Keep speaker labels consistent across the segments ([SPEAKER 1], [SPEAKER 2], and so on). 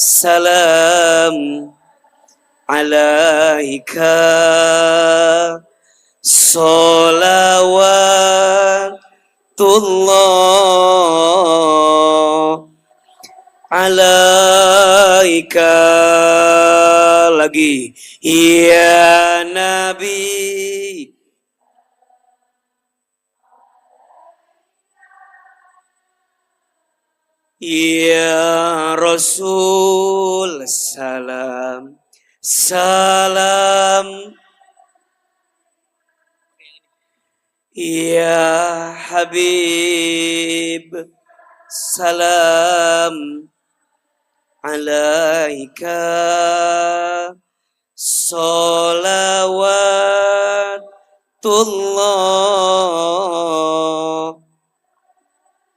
[SPEAKER 1] salam alaika salawatullah alaika lagi ya nabi ya rasul salam salam ya habib salam alaika salawatullah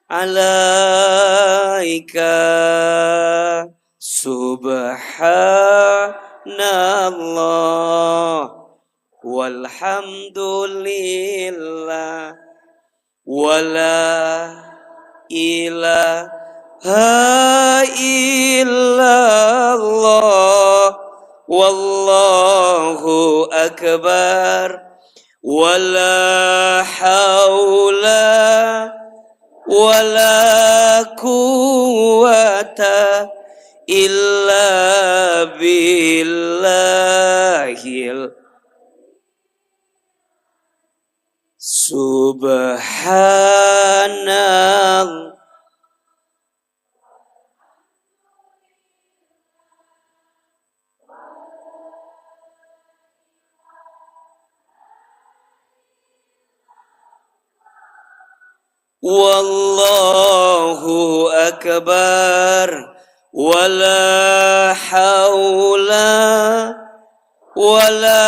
[SPEAKER 1] alaika subhanallah walhamdulillah wala ilaha illallah wallahu akbar wala haula wala quwata illa billahil subhanallah wallahu akbar wala haula wala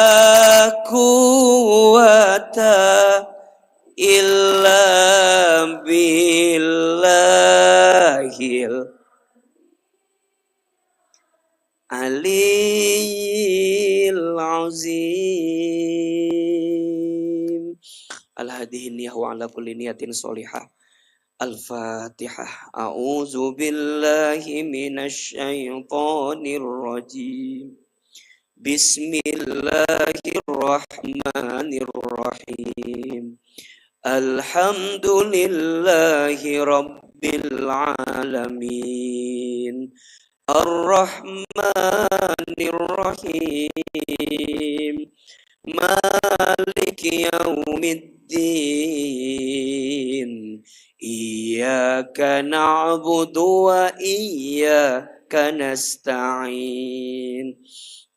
[SPEAKER 1] quwata illa billahil aliyil azim. Al-hadihin yahu ala kulli niyatin solihah. Al-Fatihah. A'udzu billahi minasy syaithanir rajim. Bismillahirrahmanirrahim. Alhamdulillahi rabbil alamin. Ar-Rahmanir Rahim. Maliki yaumiddin. Iyyaka na'budu wa iyyaka nasta'in.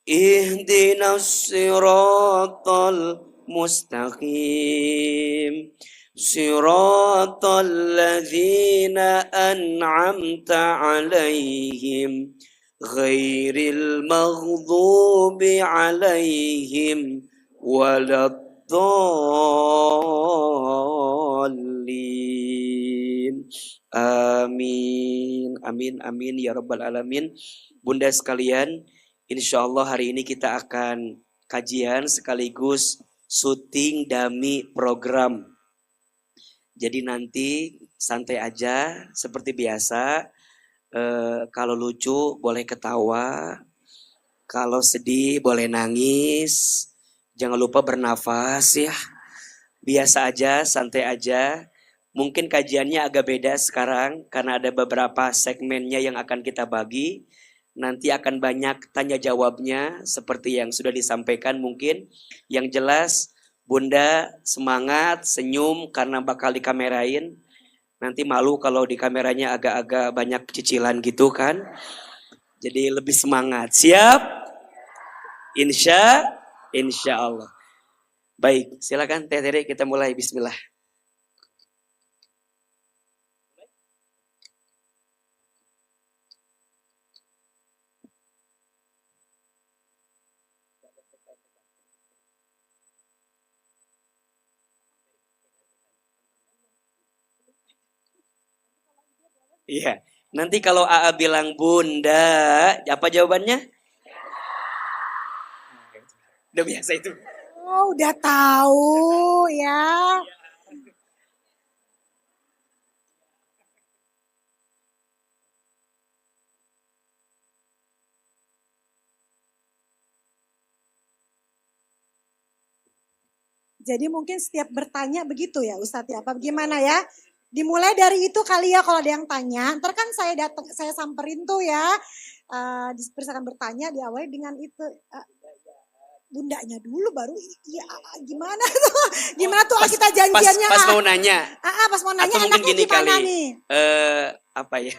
[SPEAKER 1] Ihdinas siratal mustaqim. Siratal ladzina an'amta 'alaihim ghairil maghdubi 'alaihim waladdallin. Amin. Amin amin ya rabbal alamin. Bunda sekalian, insyaallah hari ini kita akan kajian sekaligus syuting dummy program. Jadi nanti santai aja seperti biasa. Kalau lucu boleh ketawa, kalau sedih boleh nangis. Jangan lupa bernafas ya. Biasa aja, santai aja. Mungkin kajiannya agak beda sekarang karena ada beberapa segmennya yang akan kita bagi. Nanti akan banyak tanya jawabnya seperti yang sudah disampaikan mungkin. Yang jelas Bunda semangat, senyum karena bakal dikamerain. Nanti malu kalau di kameranya agak-agak banyak cicilan gitu kan. Jadi lebih semangat. Siap? Insya Allah. Baik, silakan Teh Tere kita mulai. Bismillah. Iya, nanti kalau AA bilang Bunda, apa jawabannya? Udah biasa itu.
[SPEAKER 2] Oh, udah tahu ya. Jadi mungkin setiap bertanya begitu ya Ustadz ya, apa gimana ya? Dimulai dari itu kali ya kalau ada yang tanya, ntar kan saya samperin tuh ya, misalkan bertanya diawali dengan itu, bundanya dulu baru iya gimana tuh, gimana tuh kita janjiannya?
[SPEAKER 1] Pas mau nanya.
[SPEAKER 2] Pas mau nanya
[SPEAKER 1] atau mungkin
[SPEAKER 2] enaknya
[SPEAKER 1] gini
[SPEAKER 2] gimana
[SPEAKER 1] kali.
[SPEAKER 2] nih?
[SPEAKER 1] Apa ya?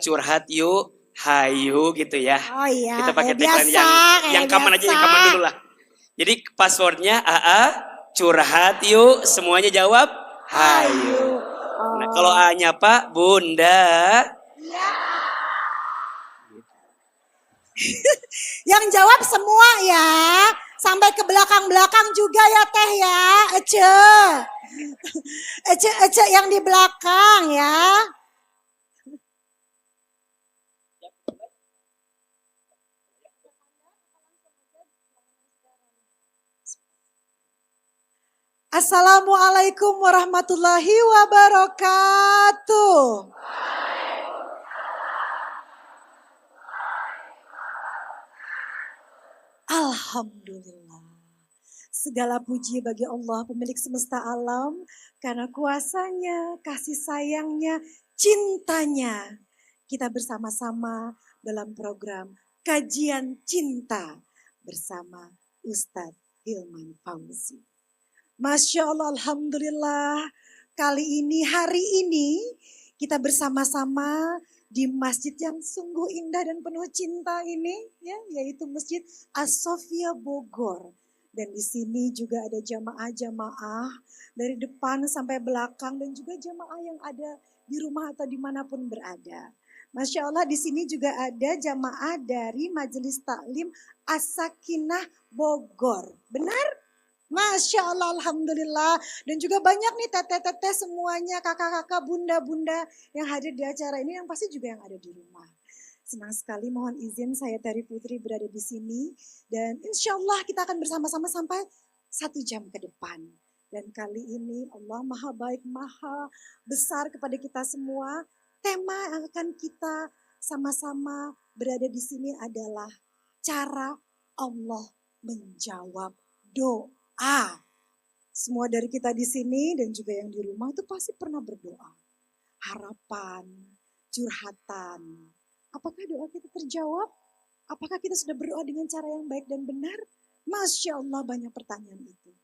[SPEAKER 1] Curhat yuk, hayu gitu ya.
[SPEAKER 2] Oh iya,
[SPEAKER 1] Kita pakai
[SPEAKER 2] kayak
[SPEAKER 1] tagline yang common aja, yang common dulu lah. Jadi passwordnya curhat yuk, semuanya jawab hayu. Nah, kalau A-nya Pak, Bunda.
[SPEAKER 2] Iya. Yang jawab semua ya, sampai ke belakang-belakang juga ya Teh ya, Ece yang di belakang ya. Assalamualaikum warahmatullahi wabarakatuh. Alhamdulillah. Segala puji bagi Allah pemilik semesta alam. Karena kuasanya, kasih sayangnya, cintanya. Kita bersama-sama dalam program Kajian Cinta bersama Ustadz Hilman Fauzi. Masya Allah, Alhamdulillah. Hari ini kita bersama-sama di masjid yang sungguh indah dan penuh cinta ini, ya, yaitu Masjid As-Sofia Bogor. Dan di sini juga ada jamaah-jamaah dari depan sampai belakang dan juga jamaah yang ada di rumah atau dimanapun berada. Masya Allah, di sini juga ada jamaah dari Majelis Taklim As-Sakinah Bogor. Benar? Masya Allah, Alhamdulillah. Dan juga banyak nih teteh-teteh semuanya, kakak-kakak, bunda-bunda yang hadir di acara ini, yang pasti juga yang ada di rumah. Senang sekali, mohon izin saya Tari Putri berada di sini. Dan insya Allah kita akan bersama-sama sampai 1 jam ke depan. Dan kali ini Allah maha baik, maha besar kepada kita semua. Tema yang akan kita sama-sama berada di sini adalah cara Allah menjawab doa. Semua dari kita di sini dan juga yang di rumah itu pasti pernah berdoa. Harapan, curhatan. Apakah doa kita terjawab? Apakah kita sudah berdoa dengan cara yang baik dan benar? Masya Allah, banyak pertanyaan itu.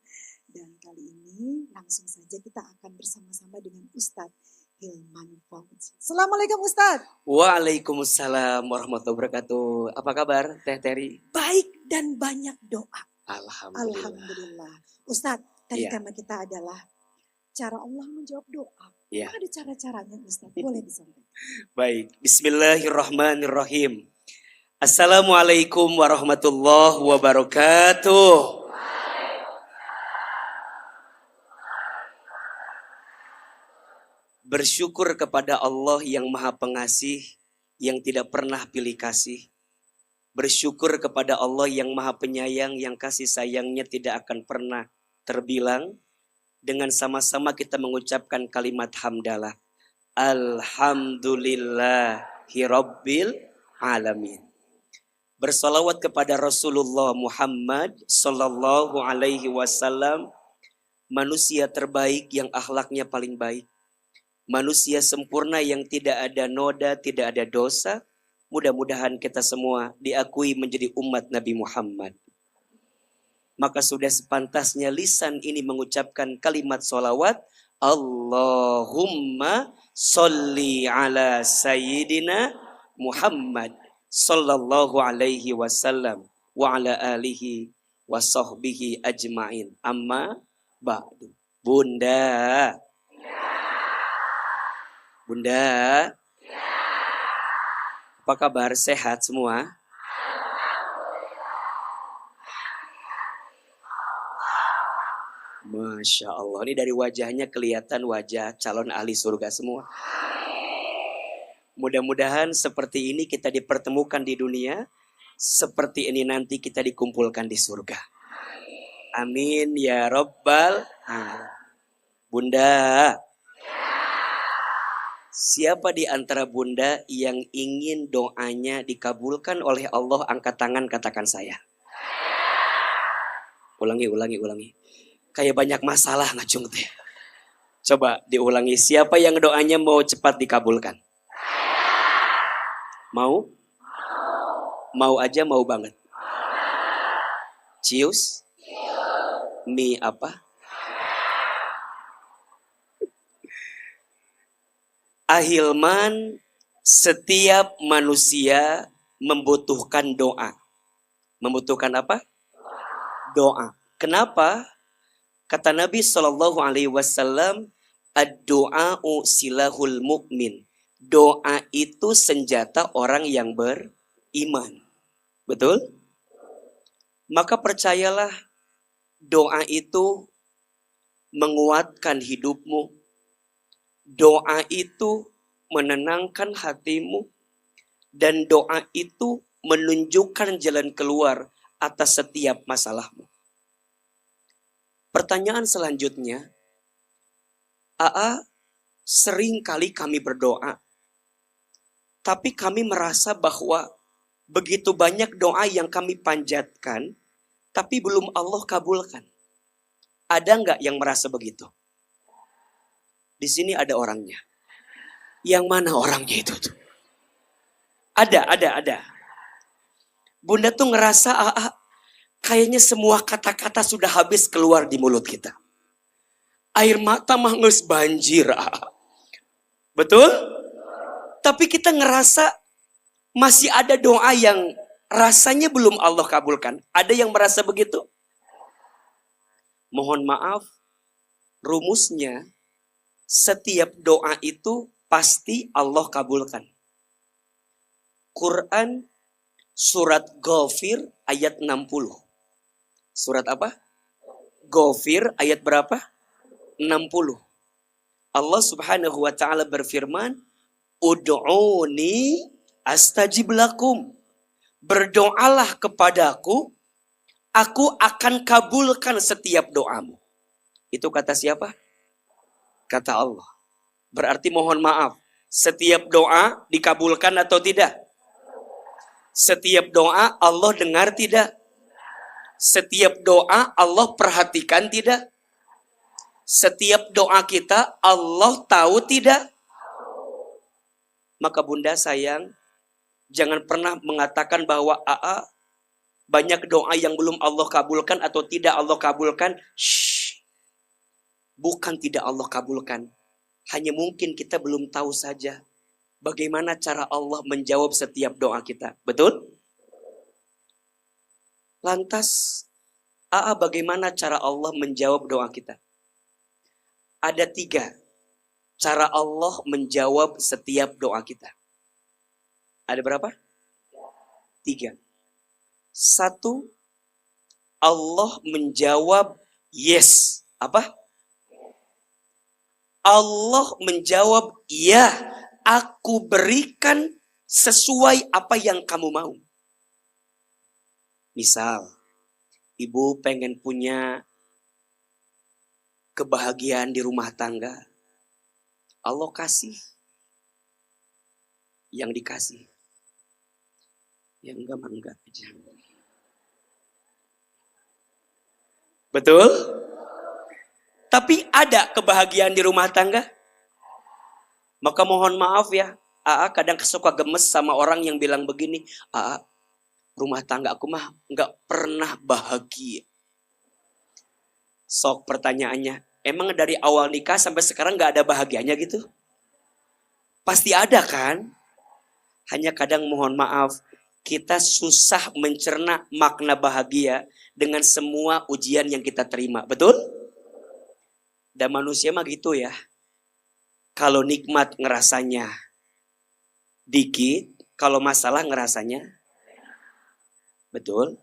[SPEAKER 2] Dan kali ini langsung saja kita akan bersama-sama dengan Ustadz Hilman Fauzi. Assalamualaikum Ustadz.
[SPEAKER 1] Waalaikumsalam warahmatullahi wabarakatuh. Apa kabar Teh Teri?
[SPEAKER 2] Baik dan banyak doa.
[SPEAKER 1] Alhamdulillah.
[SPEAKER 2] Ustadz, tadi tema kita adalah cara Allah menjawab doa.
[SPEAKER 1] Ya.
[SPEAKER 2] Ada cara-caranya Ustadz, boleh disampaikan.
[SPEAKER 1] Baik, bismillahirrahmanirrahim. Assalamualaikum warahmatullahi wabarakatuh. Bersyukur kepada Allah yang maha pengasih, yang tidak pernah pilih kasih. Bersyukur kepada Allah yang maha penyayang, yang kasih sayangnya tidak akan pernah terbilang. Dengan sama-sama kita mengucapkan kalimat hamdalah. Alhamdulillahi Rabbil Alamin. Bersalawat kepada Rasulullah Muhammad Sallallahu Alaihi Wasallam. Manusia terbaik yang akhlaknya paling baik. Manusia sempurna yang tidak ada noda, tidak ada dosa. Mudah-mudahan kita semua diakui menjadi umat Nabi Muhammad. Maka sudah sepantasnya lisan ini mengucapkan kalimat sholawat. Allahumma sholli ala sayyidina Muhammad sallallahu alaihi wasallam wa ala alihi wa sahbihi ajma'in. Amma ba'du. Bunda. Bunda. Apa kabar? Sehat semua? Masya Allah. Ini dari wajahnya kelihatan wajah calon ahli surga semua. Mudah-mudahan seperti ini kita dipertemukan di dunia. Seperti ini nanti kita dikumpulkan di surga. Amin ya Rabbal Alamin. Bunda. Siapa di antara bunda yang ingin doanya dikabulkan oleh Allah? Angkat tangan, katakan saya. Ulangi. Kayak banyak masalah ngacung teh. Coba diulangi. Siapa yang doanya mau cepat dikabulkan? Mau? Mau aja, mau banget. Cius? Mi apa? Ahilman, setiap manusia membutuhkan doa. Membutuhkan apa? Doa. Kenapa? Kata Nabi SAW, ad-du'a'u silahul mu'min. Doa itu senjata orang yang beriman. Betul? Maka percayalah, doa itu menguatkan hidupmu. Doa itu menenangkan hatimu. Dan doa itu menunjukkan jalan keluar atas setiap masalahmu. Pertanyaan selanjutnya, sering kali kami berdoa, tapi kami merasa bahwa begitu banyak doa yang kami panjatkan, tapi belum Allah kabulkan. Ada nggak yang merasa begitu? Di sini ada orangnya. Yang mana orangnya itu tuh? Ada. Bunda tuh ngerasa kayaknya semua kata-kata sudah habis keluar di mulut kita. Air mata mah geus banjir. Betul? Tapi kita ngerasa masih ada doa yang rasanya belum Allah kabulkan. Ada yang merasa begitu? Mohon maaf, rumusnya setiap doa itu pasti Allah kabulkan. Quran surat Ghafir ayat 60. Surat apa? Ghafir ayat berapa? 60. Allah Subhanahu wa taala berfirman, "Ud'uni astajib lakum." Berdoalah kepadaku, aku akan kabulkan setiap doamu. Itu kata siapa? Kata Allah. Berarti mohon maaf, setiap doa dikabulkan atau tidak? Setiap doa Allah dengar tidak? Setiap doa Allah perhatikan tidak? Setiap doa kita Allah tahu tidak? Maka Bunda sayang, jangan pernah mengatakan bahwa banyak doa yang belum Allah kabulkan atau tidak Allah kabulkan. Bukan tidak Allah kabulkan. Hanya mungkin kita belum tahu saja bagaimana cara Allah menjawab setiap doa kita. Betul? Lantas, bagaimana cara Allah menjawab doa kita? Ada 3 cara Allah menjawab setiap doa kita. Ada berapa? 3. 1, Allah menjawab yes. Apa? Allah menjawab ya, aku berikan sesuai apa yang kamu mau. Misal, ibu pengen punya kebahagiaan di rumah tangga. Allah kasih. Yang dikasih. Yang enggak aja. Betul? Tapi ada kebahagiaan di rumah tangga. Maka mohon maaf ya, kadang suka gemes sama orang yang bilang begini, rumah tangga aku mah nggak pernah bahagia. Sok pertanyaannya, emang dari awal nikah sampai sekarang nggak ada bahagianya gitu? Pasti ada kan? Hanya kadang mohon maaf, kita susah mencerna makna bahagia dengan semua ujian yang kita terima. Betul? Dan manusia mah gitu ya. Kalau nikmat ngerasanya dikit, kalau masalah ngerasanya. Betul?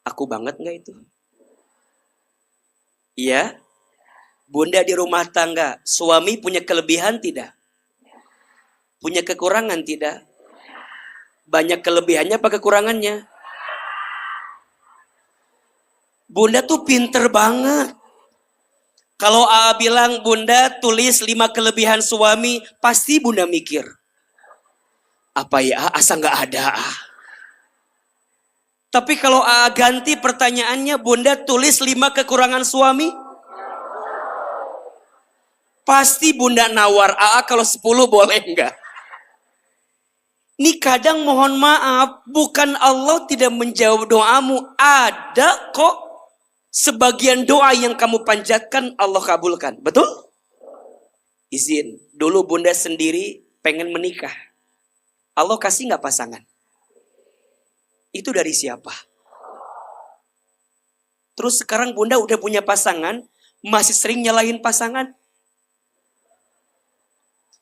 [SPEAKER 1] Aku banget gak itu? Iya? Bunda di rumah tangga, suami punya kelebihan tidak? Punya kekurangan tidak? Banyak kelebihannya apa kekurangannya? Bunda tuh pinter banget. Kalau bilang Bunda tulis 5 kelebihan suami, pasti Bunda mikir. Apa ya, asa gak ada. Tapi kalau AA ganti pertanyaannya, Bunda tulis 5 kekurangan suami. Pasti Bunda nawar, AA kalau 10 boleh enggak? Ini kadang mohon maaf, bukan Allah tidak menjawab doamu. Ada kok sebagian doa yang kamu panjatkan Allah kabulkan. Betul? Izin, dulu Bunda sendiri pengen menikah. Allah kasih nggak pasangan? Itu dari siapa? Terus sekarang Bunda udah punya pasangan, masih sering nyalahin pasangan?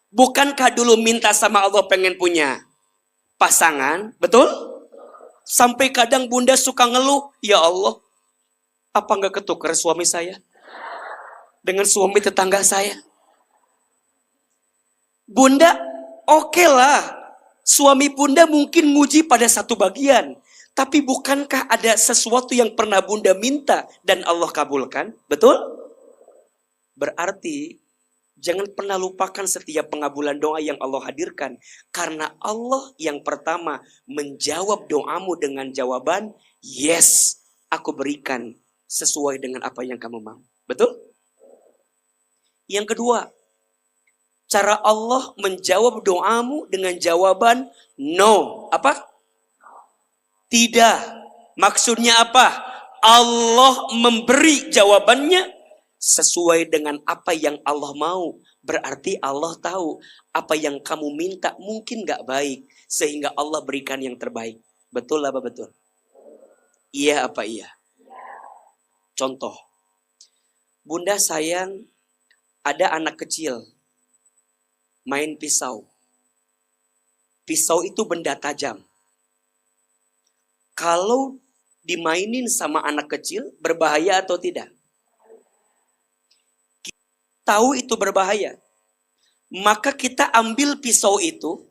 [SPEAKER 1] Bukankah dulu minta sama Allah pengen punya pasangan? Betul? Sampai kadang Bunda suka ngeluh, ya Allah, apa nggak ketukar suami saya dengan suami tetangga saya? Bunda, oke lah, suami Bunda mungkin nguji pada satu bagian. Tapi bukankah ada sesuatu yang pernah Bunda minta dan Allah kabulkan? Betul? Berarti jangan pernah lupakan setiap pengabulan doa yang Allah hadirkan. Karena Allah yang pertama menjawab doamu dengan jawaban, yes, aku berikan sesuai dengan apa yang kamu mau. Betul? Yang kedua, cara Allah menjawab doamu dengan jawaban no. Apa? Tidak. Maksudnya apa? Allah memberi jawabannya sesuai dengan apa yang Allah mau. Berarti Allah tahu apa yang kamu minta mungkin gak baik. Sehingga Allah berikan yang terbaik. Betul apa betul? Iya apa iya? Contoh. Bunda sayang ada anak kecil main pisau. Pisau itu benda tajam. Kalau dimainin sama anak kecil, berbahaya atau tidak? Tahu itu berbahaya. Maka kita ambil pisau itu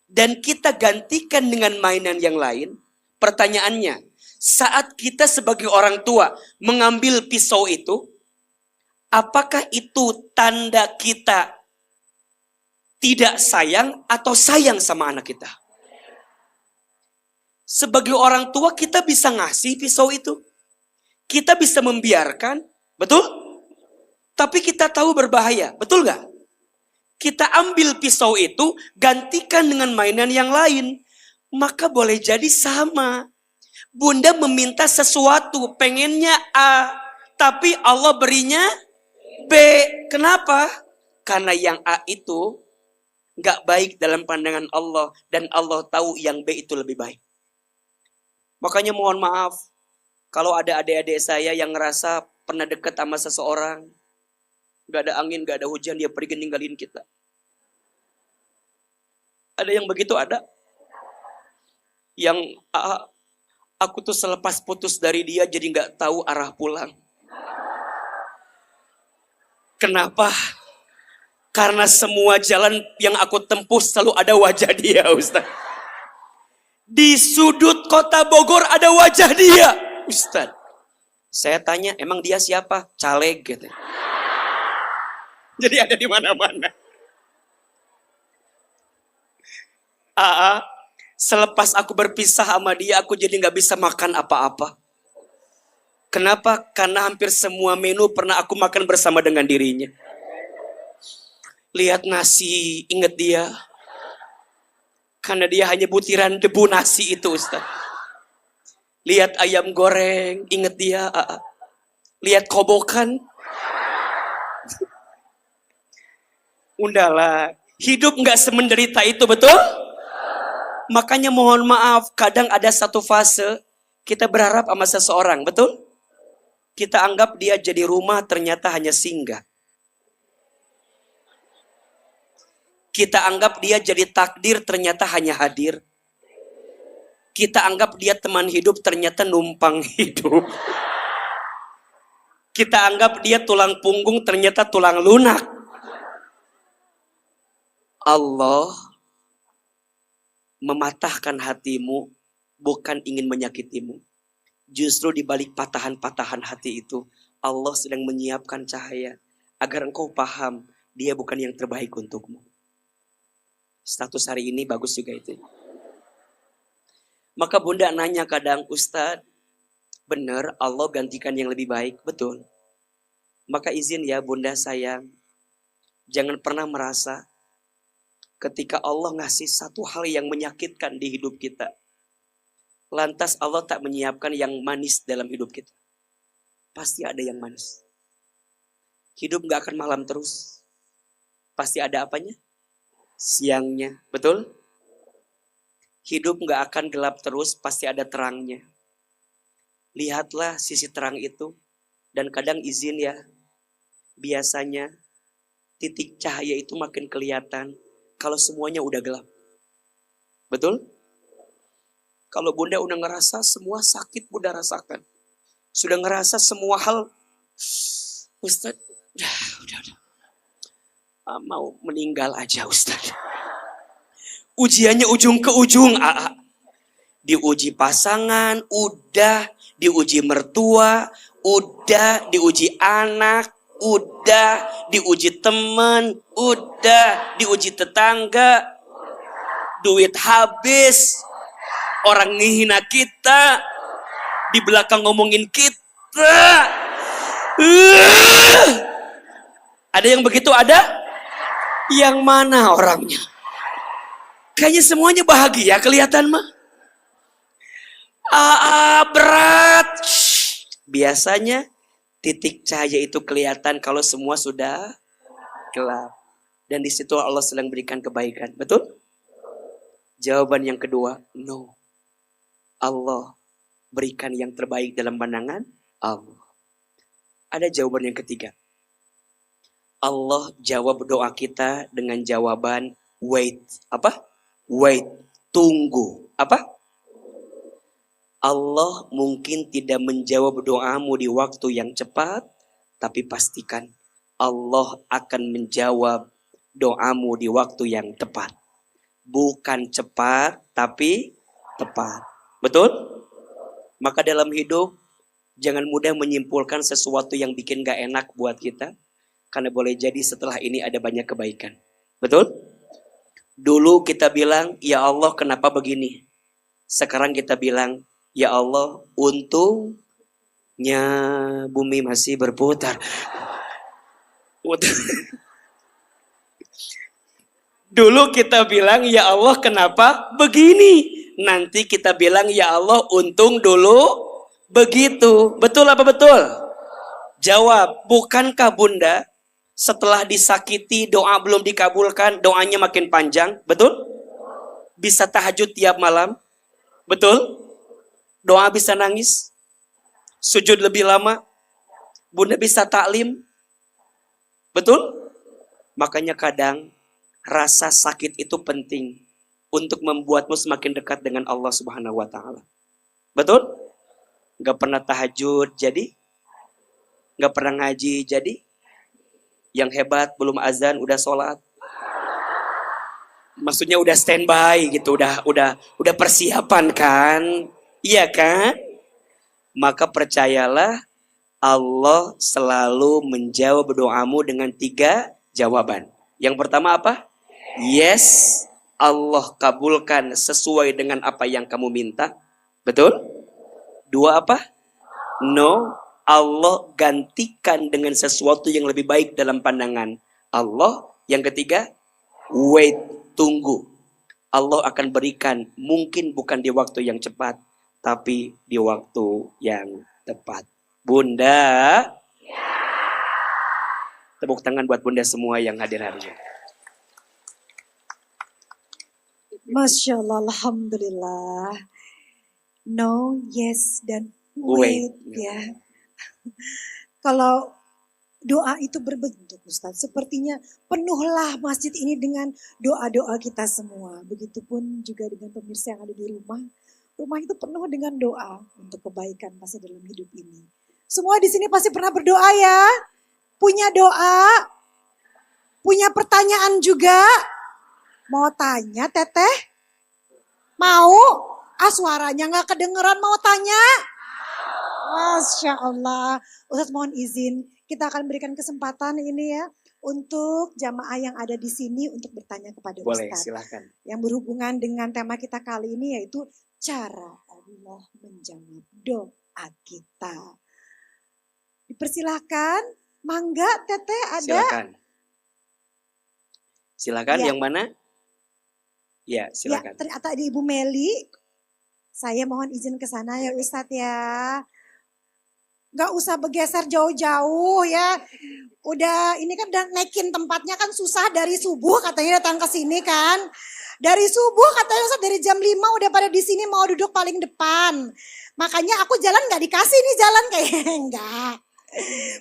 [SPEAKER 1] dan kita gantikan dengan mainan yang lain. Pertanyaannya, saat kita sebagai orang tua mengambil pisau itu, apakah itu tanda kita tidak sayang atau sayang sama anak kita? Sebagai orang tua kita bisa ngasih pisau itu. Kita bisa membiarkan, betul? Tapi kita tahu berbahaya, betul gak? Kita ambil pisau itu, gantikan dengan mainan yang lain. Maka boleh jadi sama. Bunda meminta sesuatu, pengennya A. Tapi Allah berinya B. Kenapa? Karena yang A itu gak baik dalam pandangan Allah. Dan Allah tahu yang B itu lebih baik. Makanya mohon maaf, kalau ada adik-adik saya yang ngerasa pernah dekat sama seseorang, gak ada angin, gak ada hujan, dia pergi ninggalin kita. Ada yang begitu, ada? Yang aku tuh selepas putus dari dia jadi gak tahu arah pulang. Kenapa? Karena semua jalan yang aku tempuh selalu ada wajah dia, Ustaz. Di sudut kota Bogor ada wajah dia, Ustaz. Saya tanya, emang dia siapa? Caleg gitu. Jadi ada di mana-mana. Selepas aku berpisah sama dia, aku jadi gak bisa makan apa-apa. Kenapa? Karena hampir semua menu pernah aku makan bersama dengan dirinya. Lihat nasi, ingat dia. Karena dia hanya butiran debu nasi itu, Ustaz. Lihat ayam goreng, ingat dia. Lihat kobokan. Undahlah, hidup gak semenderita itu, betul? Makanya mohon maaf, kadang ada satu fase kita berharap sama seseorang, betul? Kita anggap dia jadi rumah, ternyata hanya singgah. Kita anggap dia jadi takdir, ternyata hanya hadir. Kita anggap dia teman hidup, ternyata numpang hidup. Kita anggap dia tulang punggung, ternyata tulang lunak. Allah mematahkan hatimu, bukan ingin menyakitimu. Justru di balik patahan-patahan hati itu, Allah sedang menyiapkan cahaya, agar engkau paham, dia bukan yang terbaik untukmu. Status hari ini bagus juga itu. Maka bunda nanya kadang, Ustadz, benar Allah gantikan yang lebih baik? Betul. Maka izin ya bunda sayang, jangan pernah merasa ketika Allah ngasih satu hal yang menyakitkan di hidup kita, lantas Allah tak menyiapkan yang manis dalam hidup kita. Pasti ada yang manis. Hidup gak akan malam terus. Pasti ada apanya? Siangnya. Betul? Hidup gak akan gelap terus, pasti ada terangnya. Lihatlah sisi terang itu. Dan kadang izin ya, biasanya titik cahaya itu makin kelihatan kalau semuanya udah gelap. Betul? Kalau bunda udah ngerasa semua sakit bunda rasakan. Sudah ngerasa semua hal, Ustaz, udah. Mau meninggal aja Ustaz. Ujiannya ujung ke ujung. Diuji pasangan, udah. Diuji mertua, udah. Diuji anak, udah. Diuji teman, udah. Diuji tetangga. Duit habis. Orang ngehina kita. Di belakang ngomongin kita. Ada yang begitu ada? Yang mana orangnya? Kayaknya semuanya bahagia kelihatan mah. Berat. Biasanya titik cahaya itu kelihatan kalau semua sudah gelap. Dan di situ Allah sedang berikan kebaikan. Betul? Jawaban yang kedua, no. Allah berikan yang terbaik dalam pandangan Allah. Ada jawaban yang ketiga. Allah jawab doa kita dengan jawaban wait. Apa? Wait. Tunggu. Apa? Allah mungkin tidak menjawab doamu di waktu yang cepat, tapi pastikan Allah akan menjawab doamu di waktu yang tepat. Bukan cepat, tapi tepat. Betul? Maka dalam hidup, jangan mudah menyimpulkan sesuatu yang bikin gak enak buat kita. Karena boleh jadi setelah ini ada banyak kebaikan. Betul? Dulu kita bilang, ya Allah kenapa begini? Sekarang kita bilang, ya Allah untungnya bumi masih berputar. Dulu kita bilang, ya Allah kenapa begini? Nanti kita bilang, ya Allah untung dulu begitu. Betul apa betul? Jawab, bukankah bunda setelah disakiti doa belum dikabulkan, doanya makin panjang? Betul? Bisa tahajud tiap malam? Betul? Doa bisa nangis? Sujud lebih lama? Bunda bisa taklim? Betul? Makanya kadang rasa sakit itu penting untuk membuatmu semakin dekat dengan Allah Subhanahu wa taala. Betul? Gak pernah tahajud jadi? Gak pernah ngaji jadi? Yang hebat belum azan udah sholat. Maksudnya udah standby gitu, udah persiapan kan? Iya kan? Maka percayalah Allah selalu menjawab doamu dengan 3 jawaban. Yang pertama apa? Yes, Allah kabulkan sesuai dengan apa yang kamu minta. Betul? 2 apa? No, Allah gantikan dengan sesuatu yang lebih baik dalam pandangan Allah. Yang ketiga, wait, tunggu. Allah akan berikan, mungkin bukan di waktu yang cepat, tapi di waktu yang tepat. Bunda, tepuk tangan buat bunda semua yang hadir hari ini.
[SPEAKER 2] Masya Allah, Alhamdulillah. No, yes, dan wait ya. Kalau doa itu berbentuk Ustaz, sepertinya penuhlah masjid ini dengan doa-doa kita semua. Begitupun juga dengan pemirsa yang ada di rumah. Rumah itu penuh dengan doa untuk kebaikan pasti dalam hidup ini. Semua di sini pasti pernah berdoa ya. Punya doa, punya pertanyaan juga. Mau tanya Teteh? Mau? Suaranya gak kedengeran mau tanya? Masya Allah. Ustaz mohon izin, kita akan berikan kesempatan ini ya untuk jamaah yang ada di sini untuk bertanya kepada Ustaz.
[SPEAKER 1] Boleh, silakan.
[SPEAKER 2] Yang berhubungan dengan tema kita kali ini yaitu cara Allah menjawab doa kita. Dipersilahkan, mangga Teteh ada?
[SPEAKER 1] Silakan
[SPEAKER 2] Ya.
[SPEAKER 1] yang mana? Ya, silakan.
[SPEAKER 2] Ya, ternyata di Ibu Meli. Saya mohon izin ke sana ya Ustadz ya. Gak usah bergeser jauh-jauh ya. Udah ini kan udah naikin tempatnya kan susah dari subuh katanya datang ke sini kan. Dari subuh katanya Ustadz dari jam 5 udah pada di sini mau duduk paling depan. Makanya aku jalan gak dikasih nih jalan kayak enggak.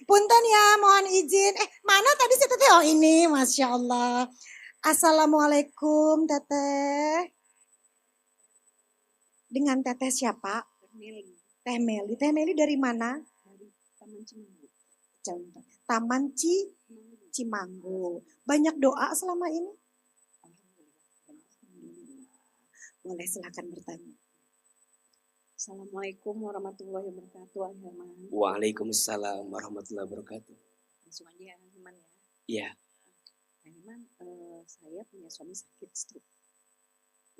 [SPEAKER 2] Punten ya mohon izin. Mana tadi si Teteh? Oh ini Masya Allah. Assalamualaikum Teteh. Dengan Teteh siapa? Teh Meli. Teh Meli dari mana? Dari Taman Cimanggu. Taman Cimanggu. Banyak doa selama ini? Alhamdulillah. Boleh silakan bertanya.
[SPEAKER 3] Assalamualaikum warahmatullahi wabarakatuh, Ahilman.
[SPEAKER 1] Waalaikumsalam warahmatullahi wabarakatuh.
[SPEAKER 3] Langsung aja Ahilman ya.
[SPEAKER 1] Iya.
[SPEAKER 3] Ahilman, saya punya suami sakit stroke.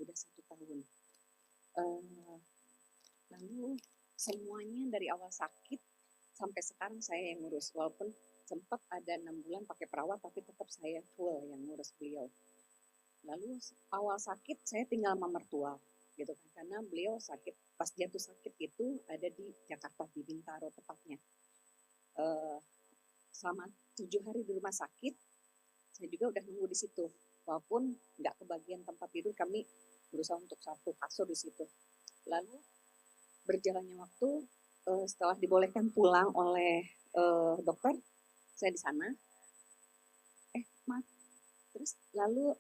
[SPEAKER 3] Udah 1 tahun. Lalu semuanya dari awal sakit sampai sekarang saya yang ngurus. Walaupun sempat ada 6 bulan pakai perawat, tapi tetap saya full yang ngurus beliau. Lalu awal sakit saya tinggal sama mertua gitu kan, karena beliau sakit, pas jatuh sakit itu ada di Jakarta, di Bintaro tepatnya. Selama 7 hari di rumah sakit, saya juga udah nunggu di situ, walaupun nggak kebagian tempat tidur, kami berusaha untuk 1 kasur di situ. Lalu berjalannya waktu, setelah dibolehkan pulang oleh dokter, saya di sana. Terus lalu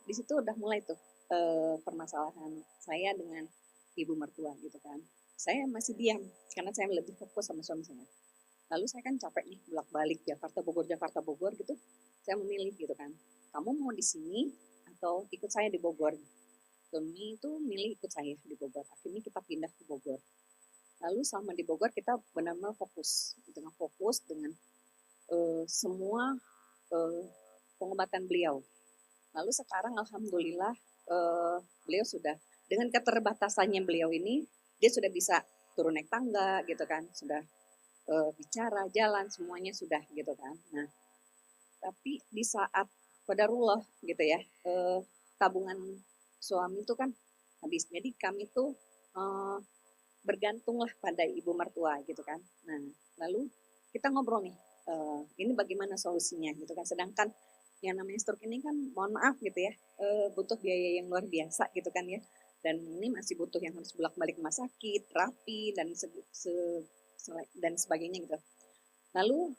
[SPEAKER 3] di situ udah mulai tuh permasalahan saya dengan ibu mertua gitu kan. Saya masih diam karena saya lebih fokus sama suami saya. Lalu saya kan capek nih bolak-balik Jakarta Bogor gitu. Saya memilih gitu kan. Kamu mau di sini atau ikut saya di Bogor? Suami itu milih ikut saya di Bogor. Akhirnya kita pindah ke Bogor. Lalu selama di Bogor kita benar-benar fokus dengan semua pengobatan beliau. Lalu sekarang alhamdulillah beliau sudah dengan keterbatasannya beliau ini, dia sudah bisa turun naik tangga gitu kan, sudah bicara, jalan, semuanya sudah gitu kan. Nah, tapi di saat qadarullah gitu ya, tabungan suami itu kan habis. Jadi kami tuh bergantunglah pada ibu mertua gitu kan. Nah, lalu kita ngobrol nih, ini bagaimana solusinya gitu kan. Sedangkan yang namanya stroke ini kan mohon maaf gitu ya, butuh biaya yang luar biasa gitu kan ya. Dan ini masih butuh yang harus bolak-balik rumah sakit, terapi dan dan sebagainya gitu. Lalu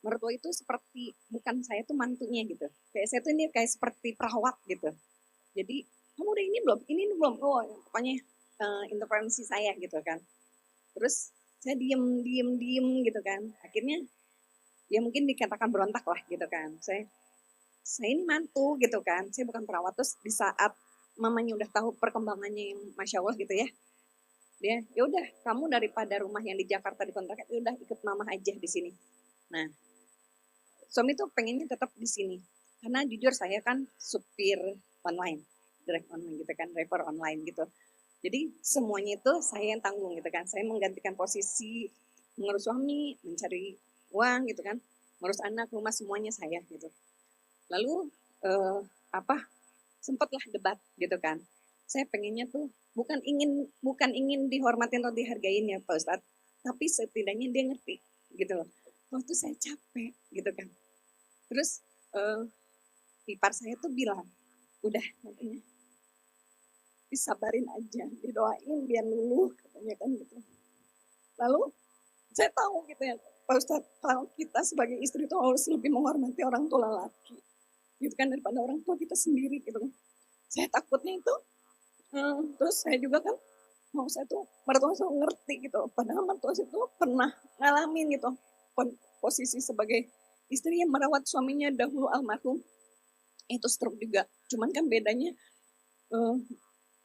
[SPEAKER 3] mertua itu seperti bukan saya tuh mantunya gitu. Kayak saya tuh ini kayak seperti perawat gitu. Jadi kamu udah ini belum, oh pokoknya intervensi saya gitu kan. Terus saya diem gitu kan. Akhirnya ya mungkin dikatakan berontak lah gitu kan. Saya ini mantu gitu kan. Saya bukan perawat. Terus di saat mamanya udah tahu perkembangannya yang Masya Allah gitu ya. Dia, ya udah kamu daripada rumah yang di Jakarta dikontrak, ya udah ikut mama aja di sini. Nah, suami tuh pengennya tetap di sini. Karena jujur saya kan supir online, direct online gitu kan, driver online gitu. Jadi semuanya itu saya yang tanggung gitu kan. Saya menggantikan posisi mengurus suami, mencari uang gitu kan, ngurus anak, rumah, semuanya saya gitu. Lalu sempatlah debat gitu kan. Saya pengennya tuh bukan ingin dihormatin atau dihargain ya Pak Ustadz, tapi setidaknya dia ngerti gitu loh. Waktu saya capek gitu kan. Terus ipar saya tuh bilang, udah katanya disabarin aja, didoain biar luluh katanya kan gitu. Lalu saya tahu gitu ya Pak Ustadz, kalau kita sebagai istri itu harus lebih menghormati orang tua lelaki gitu kan daripada orang tua kita sendiri gitu kan. Saya takutnya itu terus saya juga kan mau saya tuh mertua saya ngerti gitu, padahal mertua saya tuh pernah ngalamin gitu posisi sebagai istri yang merawat suaminya dahulu almarhum itu stroke juga. Cuman kan bedanya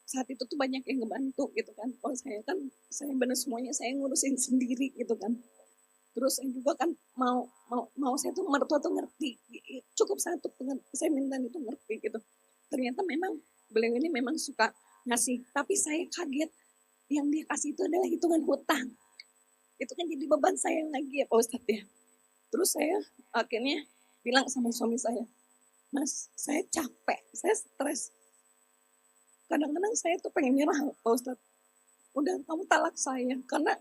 [SPEAKER 3] saat itu tuh banyak yang ngebantu gitu kan. Kalau saya kan saya benar semuanya saya ngurusin sendiri gitu kan. Terus saya juga kan mau saya tuh mertua tuh ngerti, cukup satu saya minta itu ngerti gitu. Ternyata memang beliau ini memang suka ngasih, tapi saya kaget yang dia kasih itu adalah hitungan hutang. Itu kan jadi beban saya lagi ya Pak Ustadz ya. Terus saya akhirnya bilang sama suami saya, Mas, saya capek, saya stres. Kadang-kadang saya tuh pengen nyerah Pak Ustadz. Udah kamu talak saya, karena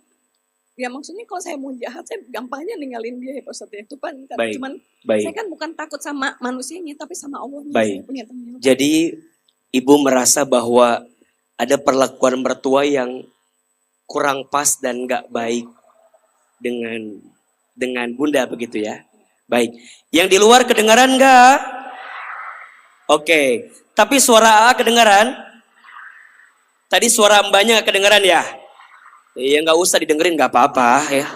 [SPEAKER 3] ya maksudnya kalau saya mau jahat, saya gampangnya ninggalin dia ya Pak Ustadz ya. Itu kan
[SPEAKER 1] Baik,
[SPEAKER 3] cuman
[SPEAKER 1] baik.
[SPEAKER 3] saya kan bukan takut sama manusianya, tapi sama Allahnya.
[SPEAKER 1] Baik.
[SPEAKER 3] Saya punya tanggung jawab.
[SPEAKER 1] Jadi ibu merasa bahwa ada perlakuan mertua yang kurang pas dan gak baik dengan bunda begitu ya. Baik. Yang di luar kedengaran gak? Oke. Tapi suara AA kedengaran? Tadi suara mbaknya kedengaran ya? Ya nggak usah didengerin, nggak apa-apa ya.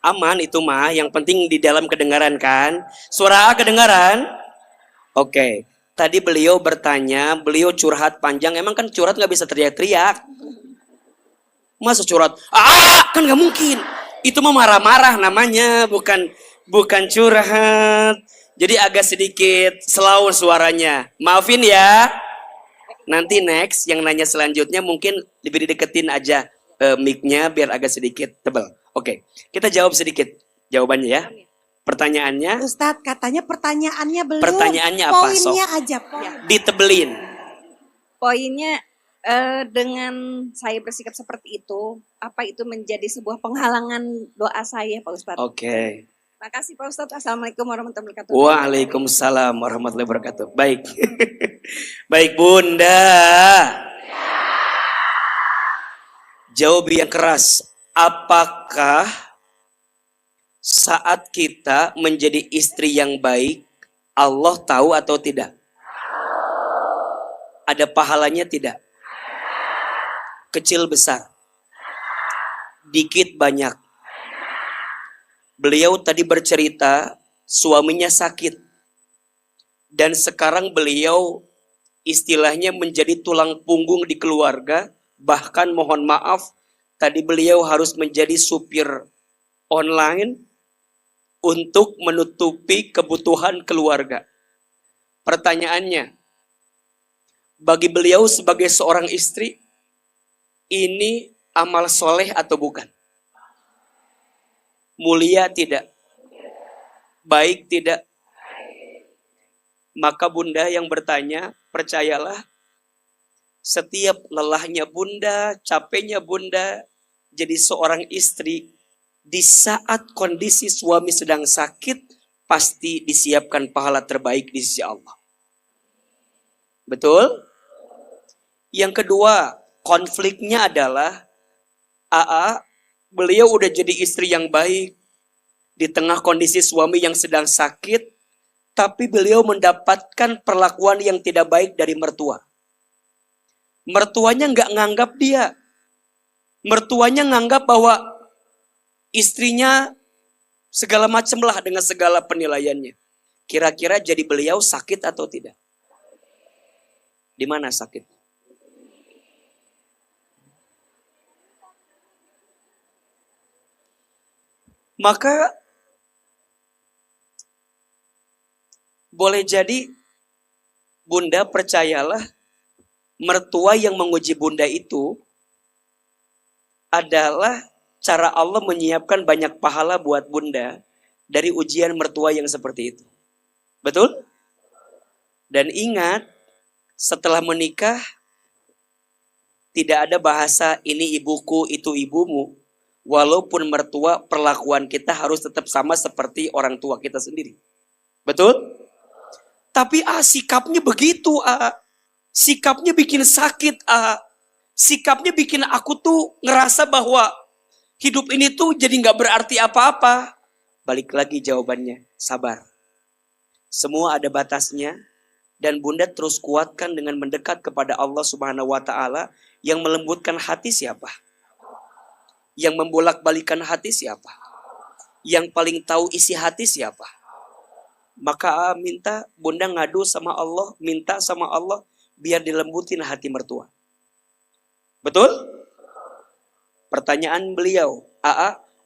[SPEAKER 1] Aman itu mah, yang penting di dalam kedengaran kan. Suara AA kedengaran? Oke. Tadi beliau bertanya, beliau curhat panjang. Emang kan curhat nggak bisa teriak-teriak. Masa curhat? Kan nggak mungkin. Itu mah marah-marah namanya, bukan curhat. Jadi agak sedikit slow suaranya. Maafin ya. Nanti next yang nanya selanjutnya mungkin lebih dideketin aja mic-nya biar agak sedikit tebal. Oke, kita jawab sedikit jawabannya ya. Pertanyaannya?
[SPEAKER 2] Ustadz katanya pertanyaannya belum.
[SPEAKER 1] Pertanyaannya apa?
[SPEAKER 2] Poinnya aja. Poin.
[SPEAKER 1] Ditebelin.
[SPEAKER 3] Poinnya dengan saya bersikap seperti itu, apa itu menjadi sebuah penghalangan doa saya Pak Ustadz?
[SPEAKER 1] Oke.
[SPEAKER 3] Makasih Pak Ustadz. Assalamualaikum warahmatullahi wabarakatuh.
[SPEAKER 1] Waalaikumsalam warahmatullahi wabarakatuh. Baik. Baik Bunda. Jawab yang keras. Apakah saat kita menjadi istri yang baik, Allah tahu atau tidak? Ada pahalanya tidak? Kecil besar? Dikit banyak? Beliau tadi bercerita suaminya sakit. Dan sekarang beliau istilahnya menjadi tulang punggung di keluarga. Bahkan mohon maaf, tadi beliau harus menjadi supir online untuk menutupi kebutuhan keluarga. Pertanyaannya, bagi beliau sebagai seorang istri, ini amal soleh atau bukan? Mulia tidak? Baik tidak? Maka bunda yang bertanya, percayalah, setiap lelahnya bunda, capeknya bunda, jadi seorang istri, di saat kondisi suami sedang sakit, pasti disiapkan pahala terbaik di sisi Allah. Betul? Yang kedua, konfliknya adalah, beliau udah jadi istri yang baik, di tengah kondisi suami yang sedang sakit, tapi beliau mendapatkan perlakuan yang tidak baik dari mertua. Mertuanya nggak nganggap dia. Mertuanya nganggap bahwa istrinya segala macam lah dengan segala penilaiannya. Kira-kira jadi beliau sakit atau tidak? Di mana sakit? Maka boleh jadi bunda percayalah, mertua yang menguji bunda itu adalah cara Allah menyiapkan banyak pahala buat bunda dari ujian mertua yang seperti itu. Betul? Dan ingat, setelah menikah tidak ada bahasa ini ibuku, itu ibumu. Walaupun mertua, perlakuan kita harus tetap sama seperti orang tua kita sendiri. Betul? Tapi sikapnya begitu. Sikapnya bikin sakit. Sikapnya bikin aku tuh ngerasa bahwa hidup ini tuh jadi gak berarti apa-apa. Balik lagi jawabannya, sabar. Semua ada batasnya. Dan bunda terus kuatkan dengan mendekat kepada Allah Subhanahu wa Ta'ala. Yang melembutkan hati siapa? Yang membolak-balikan hati siapa? Yang paling tahu isi hati siapa? Maka minta bunda ngadu sama Allah, minta sama Allah biar dilembutin hati mertua. Betul? Pertanyaan beliau,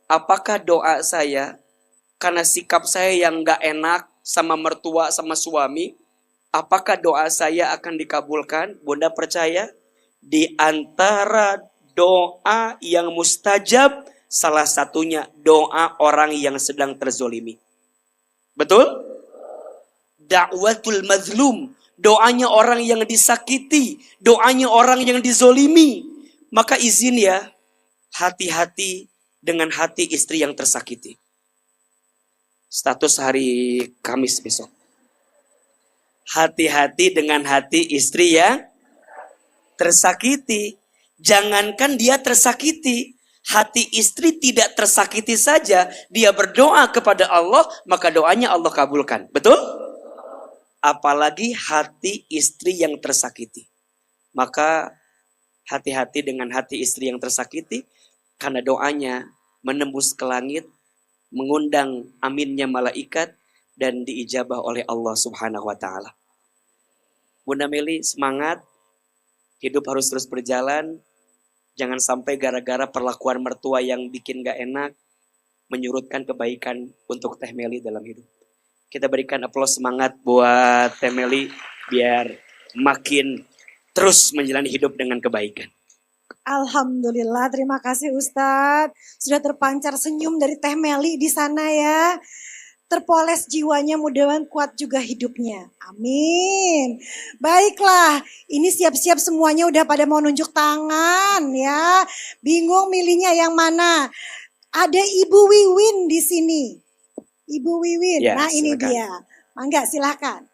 [SPEAKER 1] apakah doa saya karena sikap saya yang gak enak sama mertua, sama suami, Apakah doa saya akan dikabulkan? Bunda percaya? Di antara doa yang mustajab, salah satunya doa orang yang sedang terzolimi. Betul? Da'watul mazlum. Doanya orang yang disakiti. Doanya orang yang dizolimi. Maka izin ya, hati-hati dengan hati istri yang tersakiti. Status hari Kamis besok. Hati-hati dengan hati istri yang tersakiti. Jangankan dia tersakiti, hati istri tidak tersakiti saja, dia berdoa kepada Allah, maka doanya Allah kabulkan. Betul? Apalagi hati istri yang tersakiti. Maka hati-hati dengan hati istri yang tersakiti, karena doanya menembus ke langit, mengundang aminnya malaikat, dan diijabah oleh Allah Subhanahu wa ta'ala. Bunda Meli, semangat. Hidup harus terus berjalan. Jangan sampai gara-gara perlakuan mertua yang bikin gak enak, menyurutkan kebaikan untuk Teh Meli dalam hidup. Kita berikan aplaus semangat buat Teh Meli, biar makin terus menjalani hidup dengan kebaikan.
[SPEAKER 2] Alhamdulillah, terima kasih Ustadz. Sudah terpancar senyum dari Teh Meli di sana ya. Terpoles jiwanya, mudah-mudahan kuat juga hidupnya. Amin. Baiklah, ini siap-siap semuanya udah pada mau nunjuk tangan ya. Bingung milihnya yang mana. Ada Ibu Wiwin di sini. Ibu Wiwin,
[SPEAKER 1] Ya,
[SPEAKER 2] nah ini
[SPEAKER 1] silakan.
[SPEAKER 2] dia. Mangga silakan.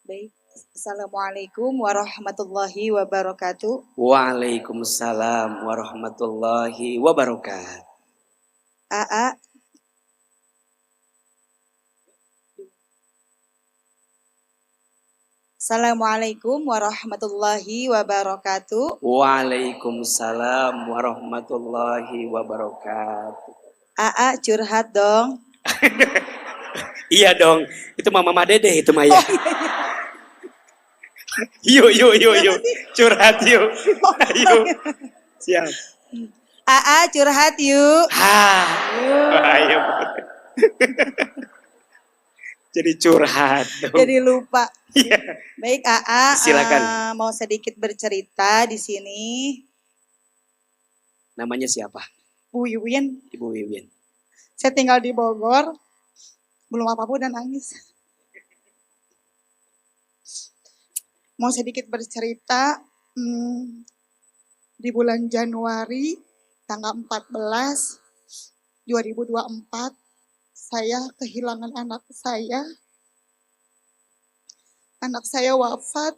[SPEAKER 4] Baik, Assalamualaikum warahmatullahi wabarakatuh.
[SPEAKER 1] Waalaikumsalam warahmatullahi wabarakatuh.
[SPEAKER 4] AA, Assalamualaikum warahmatullahi wabarakatuh.
[SPEAKER 1] Waalaikumsalam warahmatullahi wabarakatuh.
[SPEAKER 4] AA curhat dong.
[SPEAKER 1] Iya dong, itu Mama Dede itu Maya. Yuk, curhat yuk. Ayo, siap.
[SPEAKER 4] AA curhat yuk.
[SPEAKER 1] Ayo. Jadi curhat dong.
[SPEAKER 4] Jadi lupa.
[SPEAKER 1] Iya.
[SPEAKER 4] Baik AA,
[SPEAKER 1] Silakan.
[SPEAKER 4] mau sedikit bercerita di sini.
[SPEAKER 1] Namanya siapa?
[SPEAKER 4] Bu Wiwin,
[SPEAKER 1] Ibu Wiwin.
[SPEAKER 4] saya tinggal di Bogor. Belum apa-apa udah nangis. Mau sedikit bercerita, di bulan Januari tanggal 14 2024 saya kehilangan anak saya. Anak saya wafat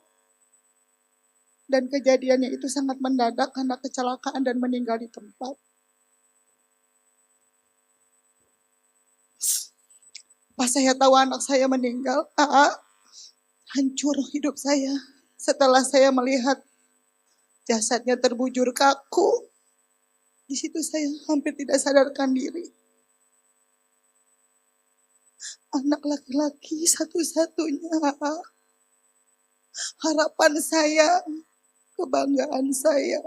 [SPEAKER 4] dan kejadiannya itu sangat mendadak karena kecelakaan dan meninggal di tempat. Pas saya tahu anak saya meninggal, hancur hidup saya. Setelah saya melihat jasadnya terbujur kaku, di situ saya hampir tidak sadarkan diri. Anak laki-laki satu-satunya, harapan saya, kebanggaan saya.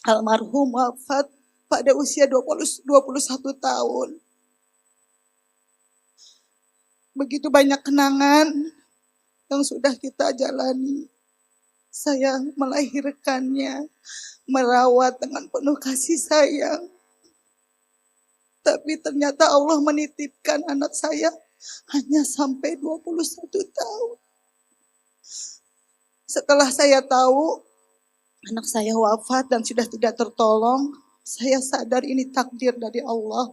[SPEAKER 4] Almarhum wafat pada usia 21 tahun. Begitu banyak kenangan yang sudah kita jalani. Saya melahirkannya, merawat dengan penuh kasih sayang. Tapi ternyata Allah menitipkan anak saya hanya sampai 21 tahun. Setelah saya tahu anak saya wafat dan sudah tidak tertolong, saya sadar ini takdir dari Allah.